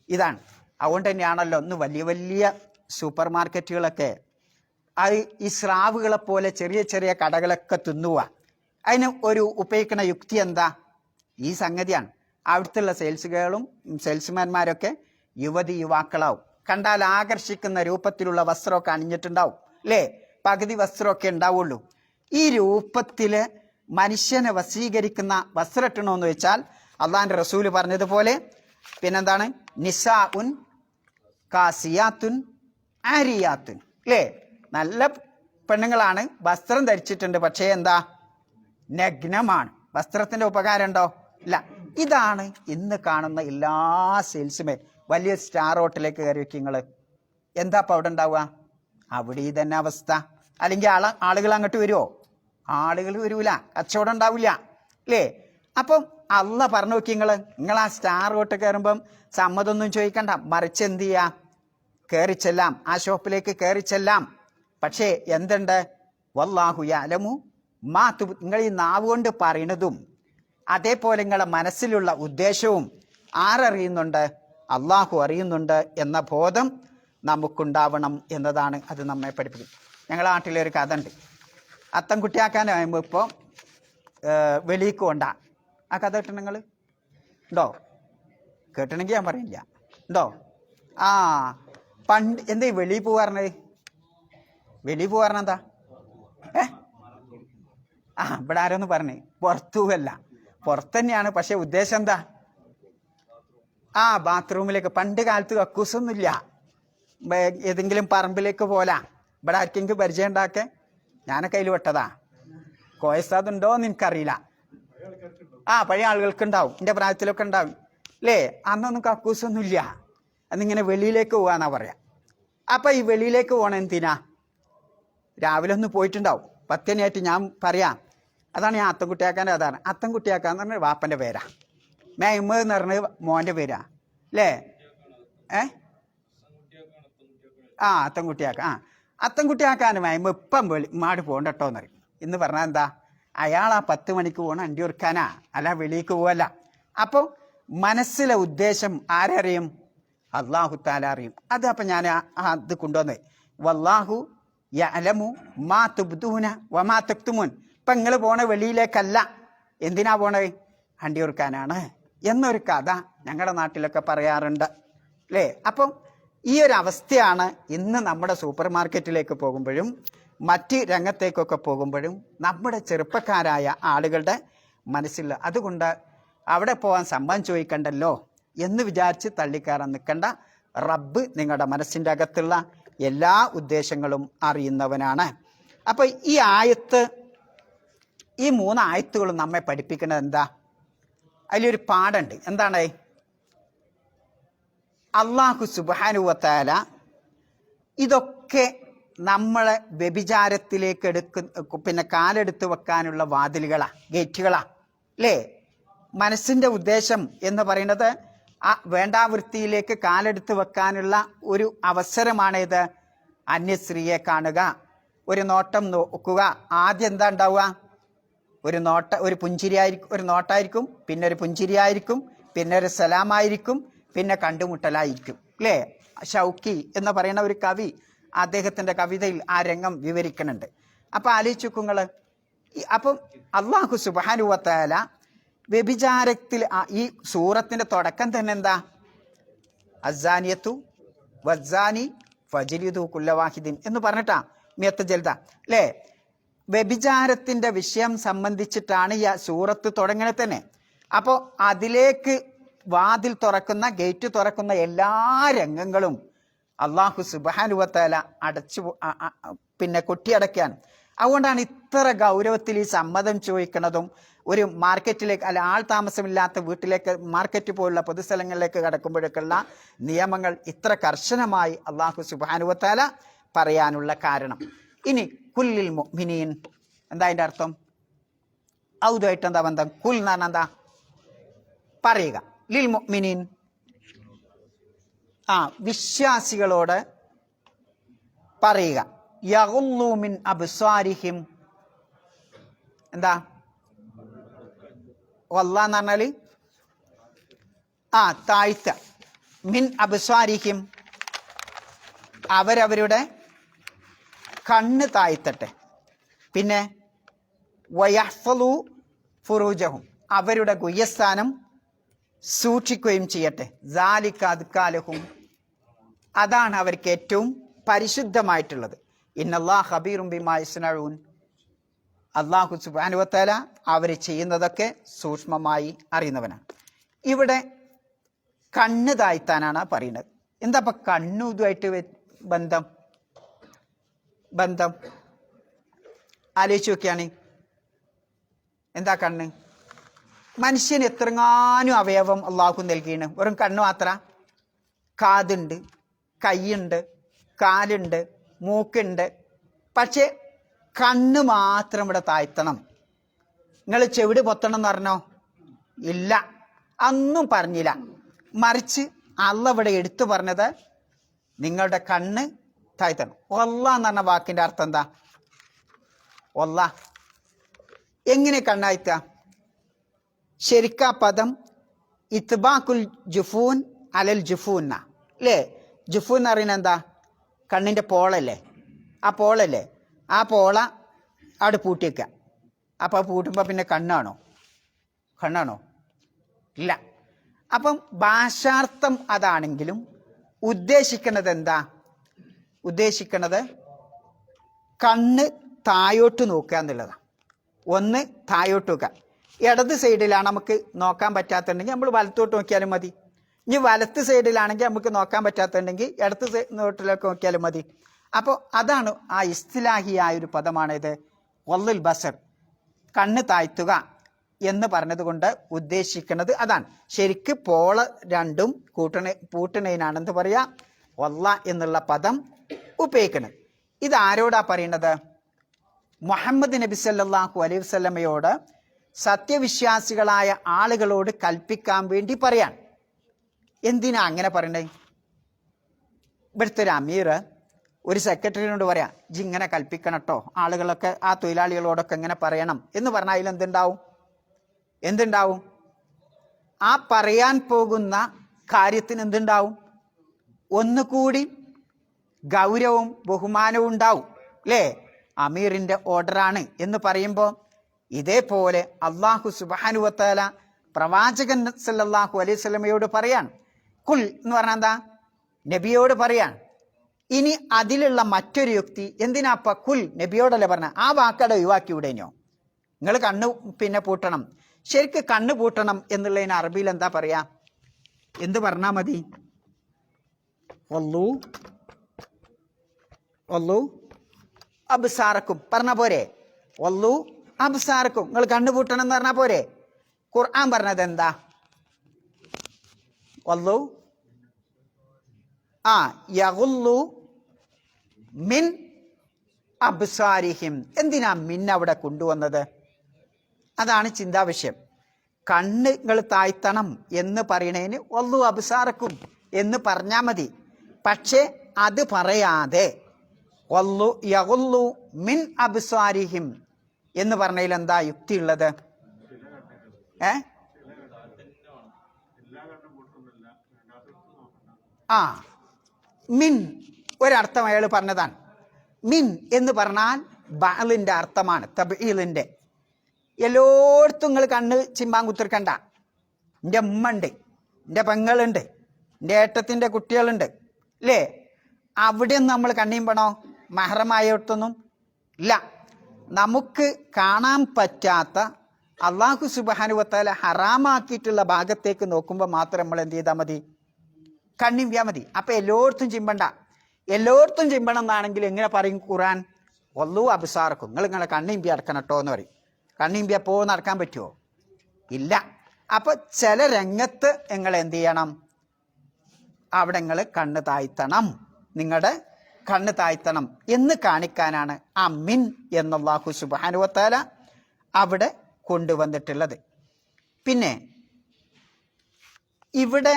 ഇതാണ്. അതുകൊണ്ട് തന്നെയാണല്ലോ ഒന്ന് വലിയ വലിയ സൂപ്പർ മാർക്കറ്റുകളൊക്കെ അത് ഈ സ്രാവുകളെ പോലെ ചെറിയ ചെറിയ കടകളൊക്കെ തിന്നുക. അതിന് ഒരു ഉപയോഗിക്കുന്ന യുക്തി എന്താ? ഈ സംഗതിയാണ്. അവിടുത്തെ സെയിൽസ്മാൻമാരൊക്കെ യുവാക്കളാവും. കണ്ടാൽ ആകർഷിക്കുന്ന രൂപത്തിലുള്ള വസ്ത്രമൊക്കെ അണിഞ്ഞിട്ടുണ്ടാവും അല്ലേ, പകുതി വസ്ത്രമൊക്കെ ഉണ്ടാവുള്ളൂ. ഈ രൂപത്തില് മനുഷ്യനെ വശീകരിക്കുന്ന വസ്ത്രം ഇട്ടണമെന്ന് വെച്ചാൽ അള്ളാഹിന്റെ റസൂല് പറഞ്ഞതുപോലെ പിന്നെന്താണ്, നിസാഉൻ കാസിയാത്തുൻ ആരിയാത്തുൻ അല്ലേ, നല്ല പെണ്ണുങ്ങളാണ്, വസ്ത്രം ധരിച്ചിട്ടുണ്ട്, പക്ഷേ എന്താ, നഗ്നമാണ്. വസ്ത്രത്തിന്റെ ഉപകാരം ഉണ്ടോ? ഇല്ല. ഇതാണ് ഇന്ന് കാണുന്ന എല്ലാ സെയിൽസ്മാൻ. വലിയ സ്റ്റാർ ഹോട്ടലിലേക്ക് കയറി വെക്കുക നിങ്ങൾ, എന്താ ഇപ്പം അവിടെ ഉണ്ടാവുക? അവിടെ ഈ തന്നെ അവസ്ഥ. അല്ലെങ്കിൽ ആളുകൾ അങ്ങോട്ട് വരുമോ? ആളുകൾ വരൂല, കച്ചവടം ഉണ്ടാവില്ല അല്ലേ. അപ്പം അള്ളാഹ് പറഞ്ഞു നോക്കി, നിങ്ങൾ ആ സ്റ്റാർ ഹോട്ടൽ കയറുമ്പം സമ്മതമൊന്നും ചോദിക്കണ്ട, മറിച്ച് എന്ത് ചെയ്യാ, കയറി ചെല്ലാം, ആ ഷോപ്പിലേക്ക് കയറി ചെല്ലാം. പക്ഷേ എന്തുണ്ട്, വല്ലാഹു യഅലമു മാ തുബ്ദൂന, നിങ്ങൾ ഈ നാവ് കൊണ്ട് പറയുന്നതും അതേപോലെ നിങ്ങളുടെ മനസ്സിലുള്ള ഉദ്ദേശവും ആരറിയുന്നുണ്ട്? അള്ളാഹു അറിയുന്നുണ്ട് എന്ന ബോധം നമുക്കുണ്ടാവണം എന്നതാണ് അത് നമ്മെ പഠിപ്പിക്കുന്നത്. ഞങ്ങളുടെ നാട്ടിലൊരു കഥ ഉണ്ട്. അത്തംകുട്ടിയാക്കാനാകുമ്പോൾ ഇപ്പോൾ വെളിക്ക് കൊണ്ടാ. ആ കഥ കേട്ടോ നിങ്ങൾ? ഉണ്ടോ? കേട്ടണമെങ്കിൽ ഞാൻ പറയില്ല. ഉണ്ടോ? ആ പണ്ട് എന്താ ഈ വെളിയിൽ പോകാറുണ്ട്? വെളിയിൽ പോകാറുണ്ട് എന്താ? ഇവിടെ ആരോന്ന് പറഞ്ഞേ, പുറത്തു പോവല്ല, പുറത്ത് തന്നെയാണ്. പക്ഷെ ഉദ്ദേശം എന്താ? ബാത്റൂമിലേക്ക്. പണ്ട് കാലത്ത് കക്കൂസൊന്നുമില്ല, ഏതെങ്കിലും പറമ്പിലേക്ക് പോലാ. ഇവിടെ ആർക്കെങ്കിലും പരിചയം ഉണ്ടാക്കെ? ഞാനൊക്കെ അതിൽ പെട്ടതാ. കോയസാദുണ്ടോ എന്ന് എനിക്കറിയില്ല. പഴയ ആളുകൾക്ക് ഉണ്ടാവും, എൻ്റെ പ്രായത്തിലൊക്കെ ഉണ്ടാവും അല്ലേ. അന്നൊന്നും കക്കൂസൊന്നും ഇല്ല, അന്നിങ്ങനെ വെളിയിലേക്ക് പോകാന്നാ പറയാ. അപ്പം ഈ വെളിയിലേക്ക് പോകണം എന്തിനാ? രാവിലെ ഒന്ന് പോയിട്ടുണ്ടാവും, 10 മണിയായിട്ട് ഞാൻ പറയാം. അതാണ് ഞാൻ അത്തംകുട്ടിയാക്കാൻ്റെ അതാണ്. അത്തംകുട്ടിയാക്കാന്ന് പറഞ്ഞാൽ വാപ്പൻ്റെ പേരാ, മേമ്മ എന്ന് പറഞ്ഞത് മോൻ്റെ പേരാ അല്ലേ. അത്തംകുട്ടിയാക്ക. അത്തംകുട്ടിയാക്കാൻ്റെ മേമ്മ ഇപ്പം മാട് പോകണ്ട കേട്ടോ എന്നറിയും. എന്ന് പറഞ്ഞാൽ എന്താ, അയാൾ ആ 10 മണിക്ക് പോകണം അണ്ടി ഉറക്കാനാ, അല്ല വെളിയിലേക്ക് പോവല്ല. അപ്പോൾ മനസ്സിലെ ഉദ്ദേശം ആരറിയും? അള്ളാഹു താല അറിയും. അത് അപ്പം ഞാൻ അത് കൊണ്ടുവന്ന് വല്ലാഹു യഅലമു മാ തുബ്ദൂന വമാ തക്തുമൂൻ. ഇപ്പം നിങ്ങൾ പോണ വെളിയിലേക്കല്ല, എന്തിനാ പോണത്? ഹണ്ടിയൂർക്കാനാണ് എന്നൊരു കഥ ഞങ്ങളുടെ നാട്ടിലൊക്കെ പറയാറുണ്ട് അല്ലേ. അപ്പം ഈ ഒരു അവസ്ഥയാണ് ഇന്ന് നമ്മുടെ സൂപ്പർ മാർക്കറ്റിലേക്ക് പോകുമ്പോഴും മറ്റ് രംഗത്തേക്കൊക്കെ പോകുമ്പോഴും നമ്മുടെ ചെറുപ്പക്കാരായ ആളുകളുടെ മനസ്സിൽ. അതുകൊണ്ട് അവിടെ പോകാൻ സമ്മതം ചോദിക്കണ്ടല്ലോ എന്ന് വിചാരിച്ച് തള്ളിക്കയറാൻ നിൽക്കണ്ട. റബ്ബ് നിങ്ങളുടെ മനസ്സിൻ്റെ അകത്തുള്ള എല്ലാ ഉദ്ദേശങ്ങളും അറിയുന്നവനാണ്. അപ്പോൾ ഈ ആയത്ത്, ഈ 3 ആയത്തുകളും നമ്മെ പഠിപ്പിക്കുന്നത് എന്താ? അതിലൊരു പാഠമുണ്ട്. എന്താണ്? അള്ളാഹു സുബ്ഹാനഹു വ തആല ഇതൊക്കെ നമ്മളെ വ്യഭിചാരത്തിലേക്ക് കാലെടുത്ത് വെക്കാനുള്ള വാതിലുകളാ, ഗേറ്റുകളാ അല്ലേ. മനസ്സിൻ്റെ ഉദ്ദേശം എന്ന് പറയുന്നത് ആ വേണ്ടാവൃത്തിയിലേക്ക് കാലെടുത്ത് വെക്കാനുള്ള ഒരു അവസരമാണിത്. അന്യസ്ത്രീയെ കാണുക, ഒരു നോട്ടം നോക്കുക. ആദ്യം എന്താ ഉണ്ടാവുക? ഒരു പുഞ്ചിരിയായിരിക്കും, ഒരു നോട്ടായിരിക്കും, പിന്നെ ഒരു പുഞ്ചിരിയായിരിക്കും, പിന്നെ ഒരു സലാമായിരിക്കും, പിന്നെ കണ്ടുമുട്ടലായിരിക്കും അല്ലേ. ഷൗക്കി എന്ന് പറയുന്ന ഒരു കവി അദ്ദേഹത്തിൻ്റെ കവിതയിൽ ആ രംഗം വിവരിക്കുന്നുണ്ട്. അപ്പം ആലോചിച്ചു നിങ്ങൾ. അപ്പം അള്ളാഹു സുബ്ഹാനഹു വ തആല വ്യഭിചാരത്തിൽ ഈ സൂറത്തിൻ്റെ തുടക്കം തന്നെ എന്താ? അസ്സാനിയത്തു വസ്സാനി ഫജ്ലിദു കുല്ല വാഹിദിൻ എന്ന് പറഞ്ഞിട്ടാ മിയത്ത് ജൽദ അല്ലേ. വ്യഭിചാരത്തിൻ്റെ വിഷയം സംബന്ധിച്ചിട്ടാണ് ഈ സൂറത്ത് തുടങ്ങുന്നത് തന്നെ. അപ്പോൾ അതിലേക്ക് വാതിൽ തുറക്കുന്ന, ഗേറ്റ് തുറക്കുന്ന എല്ലാ രംഗങ്ങളും അള്ളാഹു സുബ്ഹാനഹു വ തആല കൊട്ടിയടക്കുകയാണ്. അതുകൊണ്ടാണ് ഇത്ര ഗൗരവത്തിൽ ഈ സമ്മതം ചോദിക്കുന്നതും ഒരു മാർക്കറ്റിലേക്ക് അല്ല ആൾ താമസമില്ലാത്ത വീട്ടിലേക്ക്, മാർക്കറ്റ് പോലുള്ള പൊതുസ്ഥലങ്ങളിലേക്ക് കടക്കുമ്പോഴേക്കുള്ള നിയമങ്ങൾ ഇത്ര കർശനമായി അള്ളാഹു സുബ്ഹാനഹു വ തആല പറയാനുള്ള കാരണം. ഇനി കുല്ലിൽ മുഅ്മിനീൻ എന്താ അതിൻ്റെ അർത്ഥം? ഔദായിട്ട് എന്താ ബന്ധം? കുൽ എന്ന് പറഞ്ഞാൽ എന്താ? പറയുക. ലിൽ മുഅ്മിനീൻ വിശ്വാസികളോട് പറയുക. യഗുല്ലു മിൻ അബ്സാരിഹിം എന്താ? വല്ലാ എന്ന് പറഞ്ഞാൽ താഴ്ത്ത. മിൻ അബ്സാരിഹിം അവരവരുടെ കണ്ണ് താഴ്ത്തട്ടെ. പിന്നെ വയഹ്ഫളു ഫുറൂജഹും അവരുടെ ഗുഹ്യസ്ഥാനം സൂക്ഷിക്കുകയും ചെയ്യട്ടെ. സാലിക അദ്കാലഹും അതാണ് അവർക്ക് ഏറ്റവും പരിശുദ്ധമായിട്ടുള്ളത്. ഇന്നല്ലാഹ ഖബീറും ബിമാ യസ്നഊൻ അള്ളാഹു സുബ്ഹാനഹു വ തആല അവർ ചെയ്യുന്നതൊക്കെ സൂക്ഷ്മമായി അറിയുന്നവനാണ്. ഇവിടെ കണ്ണ് താഴ്ത്താനാണ് പറയുന്നത്. എന്താ അപ്പം കണ്ണും ഇതുമായിട്ട് ബന്ധം ആലോചിച്ച് നോക്കിയാണ്. എന്താ കണ്ണ്? മനുഷ്യന് എത്രങ്ങാനും അവയവം അള്ളാഹു നൽകിയാണ്. വെറും കണ്ണ് മാത്ര? കാതുണ്ട്, കൈയുണ്ട്, കാലുണ്ട്, മൂക്കുണ്ട്. പക്ഷേ കണ്ണ് മാത്രം ഇവിടെ താഴ്ത്തണം. നിങ്ങൾ ചെവിട് പൊത്തണം എന്ന് പറഞ്ഞോ? ഇല്ല, അന്നും പറഞ്ഞില്ല. മറിച്ച് അള്ളാഹ് ഇവിടെ എടുത്തു പറഞ്ഞത് നിങ്ങളുടെ കണ്ണ് താഴ്ത്തണം. വല്ലാ എന്ന് പറഞ്ഞ വാക്കിൻ്റെ അർത്ഥം എന്താ? വല്ലാ എങ്ങനെ കണ്ണാഴ്ത്ത? ശരിക്കാ പദം ഇത്ബാഖുൽ ജുഫൂൻ അലൽ ജുഫൂന്ന അല്ലേ. ജുഫൂൻ എന്ന് പറയുന്നത് എന്താ? കണ്ണിൻ്റെ പോളല്ലേ, ആ പോളല്ലേ, ആ പോള അവിടെ പൂട്ടി വെക്കുക. അപ്പോൾ പൂട്ടുമ്പോൾ പിന്നെ കണ്ണാണോ? ഇല്ല. അപ്പം ഭാഷാർത്ഥം അതാണെങ്കിലും ഉദ്ദേശിക്കുന്നത് എന്താ? ഉദ്ദേശിക്കുന്നത് കണ്ണ് താഴോട്ട് നോക്കുക എന്നുള്ളതാണ്. ഒന്ന് താഴോട്ട് നോക്കുക. ഇടത് സൈഡിലാണ് നമുക്ക് നോക്കാൻ പറ്റാത്തുണ്ടെങ്കിൽ നമ്മൾ വലത്തോട്ട് നോക്കിയാലും മതി. ഇനി വലത്ത് സൈഡിലാണെങ്കിൽ നമുക്ക് നോക്കാൻ പറ്റാത്തുണ്ടെങ്കിൽ ഇടത്ത് സൈഡിലോട്ട് നോക്കിയാലും മതി. അപ്പോൾ അതാണ് ആ ഇസ്തിലാഹിയായൊരു പദമാണിത്. വല്ലുൽ ബസർ കണ്ണ് താഴ്ത്തുക എന്ന് പറഞ്ഞതുകൊണ്ട് ഉദ്ദേശിക്കുന്നത് അതാണ്. ശരിക്ക് പോള രണ്ടും പൂട്ടണേനാണെന്ന് പറയാ വല്ല എന്നുള്ള പദം ഉപയോഗിക്കുന്നത്. ഇതാരോടാ പറയുന്നത്? മുഹമ്മദ് നബി സല്ലല്ലാഹു അലൈഹി വസല്ലമയോട് സത്യവിശ്വാസികളായ ആളുകളോട് കൽപ്പിക്കാൻ വേണ്ടി പറയാൻ. എന്തിനാ അങ്ങനെ പറയണേ? ഇവിടുത്തെ ഒരു അമീർ ഒരു സെക്രട്ടറിയോട് പറയാം, ഇങ്ങനെ കൽപ്പിക്കണം കേട്ടോ, ആളുകളൊക്കെ ആ തൊഴിലാളികളോടൊക്കെ ഇങ്ങനെ പറയണം എന്ന് പറഞ്ഞാൽ എന്തുണ്ടാവും? ആ പറയാൻ പോകുന്ന കാര്യത്തിന് എന്തുണ്ടാവും? ഒന്നുകൂടി ഗൗരവവും ബഹുമാനവും ഉണ്ടാവും അല്ലേ? അമീറിൻ്റെ ഓർഡറാണ് എന്ന് പറയുമ്പോൾ ഇതേപോലെ അള്ളാഹു സുബ്ഹാനഹു വ തആല പ്രവാചകൻ സല്ലല്ലാഹു അലൈഹി വസല്ലമയോട് പറയാൻ, കുൽ എന്ന് പറഞ്ഞാൽ എന്താ? നബിയോട് പറയാൻ. ഇനി അതിലുള്ള മറ്റൊരു യുക്തി, എന്തിനാപ്പ കുൽ നബിയോടല്ലേ പറഞ്ഞ? ആ വാക്കടെ ഒഴിവാക്കി വിടേനോ? നിങ്ങൾ കണ്ണ് പൂട്ടണം. ശരിക്ക് കണ്ണ് പൂട്ടണം എന്നുള്ളതിന് അറബിയിൽ എന്താ പറയാ? എന്ത് പറഞ്ഞാൽ മതി? ഒല്ലു അബ്സാറക്കും പറഞ്ഞ പോരെ? ഒല്ലു അബ്സാറക്കും, നിങ്ങൾ കണ്ണു പൂട്ടണം എന്ന് പറഞ്ഞാൽ പോരെ? ഖുർആൻ പറഞ്ഞത് എന്താ? ഒല്ലു യഗുല്ലു മിൻ അബ്സാരിഹിം. എന്തിനാ മിൻ അവിടെ കൊണ്ടുവന്നത്? അതാണ് ചിന്താവിഷയം. കണ്ണുകൾ താഴ്ത്തണം എന്ന് പറയണതിന് ഒല്ലു അബ്സാറക്കും എന്ന് പറഞ്ഞാൽ മതി. പക്ഷേ അത് പറയാതെ ഒല്ലു യഗുല്ലു മിൻ അബ്സാരിഹിം എന്ന് പറഞ്ഞതിൽ എന്താ യുക്തിയുള്ളത്? മിൻ ഒരർത്ഥം അയാൾ പറഞ്ഞതാണ്. മിൻ എന്ന് പറഞ്ഞാൽ ബഅലിന്റെ അർത്ഥമാണ്, തബ്ഈലിന്റെ. എല്ലായിടത്തും നിങ്ങൾ കണ്ണ് ചിമ്പാൻ കുത്തിർക്കണ്ട. എൻ്റെ ഉമ്മ ഉണ്ട്, എൻ്റെ പെങ്ങളുണ്ട്, എൻ്റെ ഏട്ടത്തിൻ്റെ കുട്ടികളുണ്ട് അല്ലേ? അവിടെയൊന്നും നമ്മൾ കണ്ണീമ്പണോ? മഹറമായിടത്തൊന്നും ഇല്ല. നമുക്ക് കാണാൻ പറ്റാത്ത അള്ളാഹു സുബ്ഹാനഹു വ തആല ഹറാമാക്കിയിട്ടുള്ള ഭാഗത്തേക്ക് നോക്കുമ്പോൾ മാത്രം നമ്മൾ എന്ത് ചെയ്താൽ മതി? കണ്ണിമ്പിയാൽ മതി. അപ്പം എല്ലായിടത്തും ചിമ്പണ്ട. എല്ലായിടത്തും ചിമ്പണം എന്നാണെങ്കിൽ എങ്ങനെ പറയും ഖുർആൻ? ഒല്ലു അബ്സാറക്കും, നിങ്ങളെ കണ്ണിമ്പി അടക്കണം കേട്ടോ എന്ന് പറയും. കണ്ണിമ്പിയ പോ നടക്കാൻ പറ്റുമോ? ഇല്ല. അപ്പൊ ചില രംഗത്ത് നിങ്ങൾ എന്ത് ചെയ്യണം? അവിടെ നിങ്ങൾ കണ്ണ് താഴ്ത്തണം, നിങ്ങളുടെ കണ്ണ് താഴ്ത്തണം എന്ന് കാണിക്കാനാണ് ആ മിൻ എന്ന് അല്ലാഹു സുബ്ഹാനഹു വ തആല അവിടെ കൊണ്ടുവന്നിട്ടുള്ളത്. പിന്നെ ഇവിടെ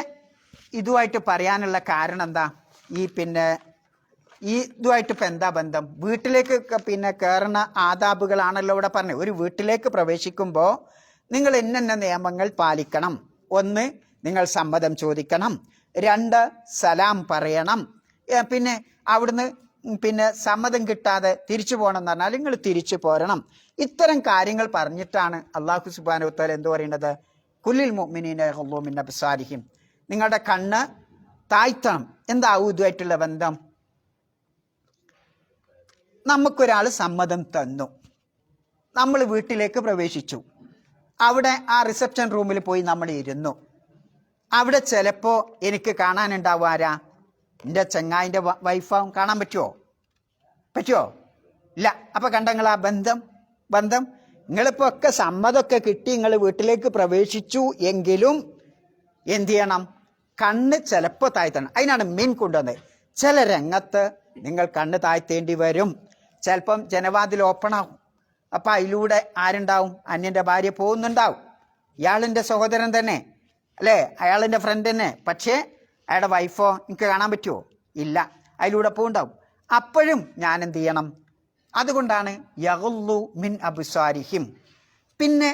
ഇതുമായിട്ട് പറയാനുള്ള കാരണം എന്താ? ഈ ഇതുമായിട്ട് ഇപ്പം എന്താ ബന്ധം? വീട്ടിലേക്ക് കയറുന്ന ആദാബുകളാണല്ലോ ഇവിടെ പറഞ്ഞത്. ഒരു വീട്ടിലേക്ക് പ്രവേശിക്കുമ്പോൾ നിങ്ങൾ ഇന്ന നിയമങ്ങൾ പാലിക്കണം. 1, നിങ്ങൾ സമ്മതം ചോദിക്കണം. 2, സലാം പറയണം. പിന്നെ അവിടുന്ന് സമ്മതം കിട്ടാതെ തിരിച്ചു പോകണം എന്ന് പറഞ്ഞാൽ നിങ്ങൾ തിരിച്ചു പോരണം. ഇത്തരം കാര്യങ്ങൾ പറഞ്ഞിട്ടാണ് അല്ലാഹു സുബ്ഹാനഹു വ തആല എന്ത് പറയുന്നത്? കുല്ലിൽ മുഅ്മിനീന യഗ്ളൂ മിൻ അബ്സാരിഹിം, നിങ്ങളുടെ കണ്ണ് താഴ്ത്തണം. എന്താവും ഇതുമായിട്ടുള്ള ബന്ധം? നമുക്കൊരാൾ സമ്മതം തന്നു, നമ്മൾ വീട്ടിലേക്ക് പ്രവേശിച്ചു. അവിടെ ആ റിസപ്ഷൻ റൂമിൽ പോയി നമ്മൾ ഇരുന്നു. അവിടെ ചിലപ്പോൾ എനിക്ക് കാണാനുണ്ടാവും ആരാ? എൻ്റെ ചങ്ങായിൻ്റെ വൈഫാവും. കാണാൻ പറ്റുമോ? ഇല്ല. അപ്പം കണ്ടങ്ങൾ ആ ബന്ധം നിങ്ങളിപ്പോൾ ഒക്കെ സമ്മതമൊക്കെ കിട്ടി നിങ്ങൾ വീട്ടിലേക്ക് പ്രവേശിച്ചു എങ്കിലും എന്ത് ചെയ്യണം? കണ്ണ് ചിലപ്പോൾ താഴ്ത്തണം. അതിനാണ് മീൻ കൊണ്ടുവന്നത്. ചില രംഗത്ത് നിങ്ങൾ കണ്ണ് താഴ്ത്തേണ്ടി വരും. ചിലപ്പം ജനവാതിൽ ഓപ്പണാവും. അപ്പം അതിലൂടെ ആരുണ്ടാവും? അന്യൻ്റെ ഭാര്യ പോകുന്നുണ്ടാവും. ഇയാളിൻ്റെ സഹോദരൻ തന്നെ അല്ലേ, അയാളിൻ്റെ ഫ്രണ്ട് തന്നെ. പക്ഷേ അയാളുടെ വൈഫോ എനിക്ക് കാണാൻ പറ്റുമോ? ഇല്ല. അതിലൂടെ പോകുന്നുണ്ടാവും. അപ്പോഴും ഞാൻ എന്ത് ചെയ്യണം? അതുകൊണ്ടാണ് യഗ്ളൂ മിൻ അബ്സാരിഹിം. പിന്നെ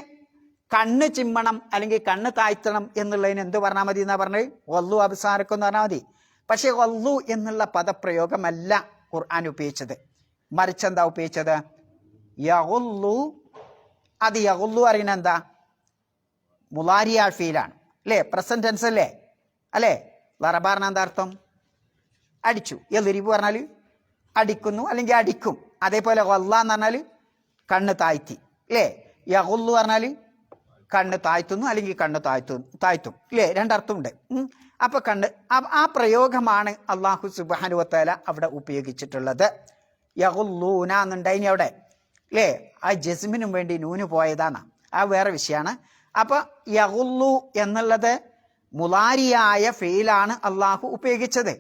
കണ്ണ് ചിമ്മണം അല്ലെങ്കിൽ കണ്ണ് താഴ്ത്തണം എന്നുള്ളതിന് എന്ത് പറഞ്ഞാൽ മതി എന്നാ പറഞ്ഞത്? ഒല്ലു അബ്സാറക്കും എന്ന് പറഞ്ഞാൽ മതി. പക്ഷേ ഒല്ലു എന്നുള്ള പദപ്രയോഗമല്ല ഖുർആൻ ഉപയോഗിച്ചത്. മറിച്ചെന്താ ഉപയോഗിച്ചത്? യഗ്ളൂ. അത് യഗ്ളൂ അറിയണ എന്താ? മുളാരിയ ഫീലാണ് അല്ലേ? പ്രസന്റ് ടെൻസ് അല്ലേ? ലറബ പറഞ്ഞാൽ എന്താ അർത്ഥം? അടിച്ചു. എതിരിപ്പ് പറഞ്ഞാൽ അടിക്കുന്നു അല്ലെങ്കിൽ അടിക്കും. അതേപോലെ വല്ല എന്ന് പറഞ്ഞാൽ കണ്ണ് താഴ്ത്തി അല്ലേ? യഗ്ളൂ പറഞ്ഞാൽ കണ്ണ് താഴ്ത്തുന്നു അല്ലെങ്കിൽ കണ്ണ് താഴ്ത്തും അല്ലേ? രണ്ടർത്ഥമുണ്ട്. അപ്പൊ ആ പ്രയോഗമാണ് അല്ലാഹു സുബ്ഹാനഹു വ തആല അവിടെ ഉപയോഗിച്ചിട്ടുള്ളത്. യഗ്ളൂന എന്നുണ്ടായിനി അവിടെ അല്ലേ? ആ ജസ്മിനും വേണ്ടി നൂന് പോയതാണ്. ആ വേറെ വിഷയമാണ്. അപ്പൊ യഗ്ളൂ എന്നുള്ളത് മുളാരിയായ ഫീലാണ് അള്ളാഹു ഉപയോഗിച്ചത്.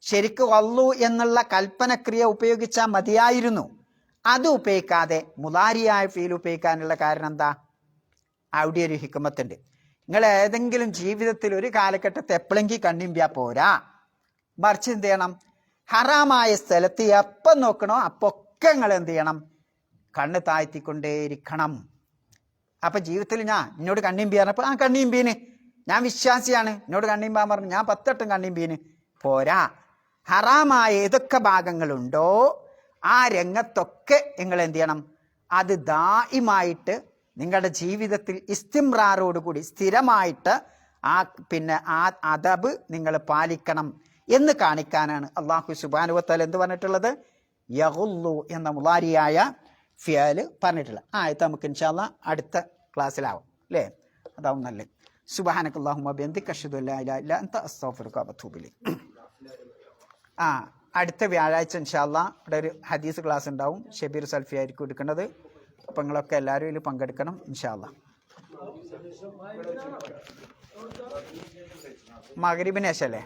ശരിക്ക് വല്ലു എന്നുള്ള കൽപ്പനക്രിയ ഉപയോഗിച്ചാൽ മതിയായിരുന്നു. അത് ഉപയോഗിക്കാതെ മുളാരിയായ ഫീൽ ഉപയോഗിക്കാനുള്ള കാരണം എന്താ? അവിടെ ഒരു ഹിക്മത്തുണ്ട്. നിങ്ങൾ ഏതെങ്കിലും ജീവിതത്തിൽ ഒരു കാലഘട്ടത്തെ എപ്പോഴെങ്കിൽ കണ്ണിമ്പിയാ പോരാ. മറിച്ച് എന്ത് ചെയ്യണം? ഹറാമായ സ്ഥലത്ത് എപ്പം നോക്കണോ അപ്പൊക്കെ നിങ്ങൾ എന്ത് ചെയ്യണം? കണ്ണ് താഴ്ത്തിക്കൊണ്ടേയിരിക്കണം. അപ്പം ജീവിതത്തിൽ എന്നോട് കണ്ണിമ്പിയാറപ്പോൾ കണ്ണിമ്പീന്, ഞാൻ വിശ്വാസിയാണ്, എന്നോട് കണ്ണിമ്പാൻ പറഞ്ഞു, ഞാൻ 10 വട്ടം കണ്ണിമ്പീന്. പോരാ. ഹറാമായ ഏതൊക്കെ ഭാഗങ്ങളുണ്ടോ ആ രംഗത്തൊക്കെ നിങ്ങൾ എന്ത് ചെയ്യണം, അത് ദായിമായിട്ട് നിങ്ങളുടെ ജീവിതത്തിൽ ഇസ്തിംറാറോടുകൂടി സ്ഥിരമായിട്ട് ആ അദബ് നിങ്ങൾ പാലിക്കണം എന്ന് കാണിക്കാനാണ് അള്ളാഹു സുബ്ഹാനഹു വ തആല എന്ത് പറഞ്ഞിട്ടുള്ളത്? യഗുല്ലു എന്ന മുളാരിയായ ഫിയൽ പറഞ്ഞിട്ടുള്ളത്. ആയത്ത് നമുക്ക് ഇൻഷാ അല്ലാഹ് അടുത്ത ക്ലാസ്സിലാവും അല്ലേ? അതാവും നല്ലത്. സുബ്ഹാനകല്ലാഹുമ്മ ബിഹംദിക അശ്ഹദു അല്ലാ ഇലാഹ ഇല്ലാ അൻത അസ്തഗ്ഫിറുക വ അത്തൂബു ഇലൈക്. അടുത്ത വ്യാഴാഴ്ച ഇൻഷാ അല്ലാഹ് ഇവിടെ ഒരു ഹദീസ് ക്ലാസ് ഉണ്ടാവും. ഷബീർ സൽഫി ആയിരിക്കും എടുക്കുന്നത്. അപ്പം നിങ്ങളൊക്കെ എല്ലാവരും ഇതിൽ പങ്കെടുക്കണം ഇൻഷാ അല്ലാഹ്. മഗ്‌രിബിന് ശേഷം അല്ലേ?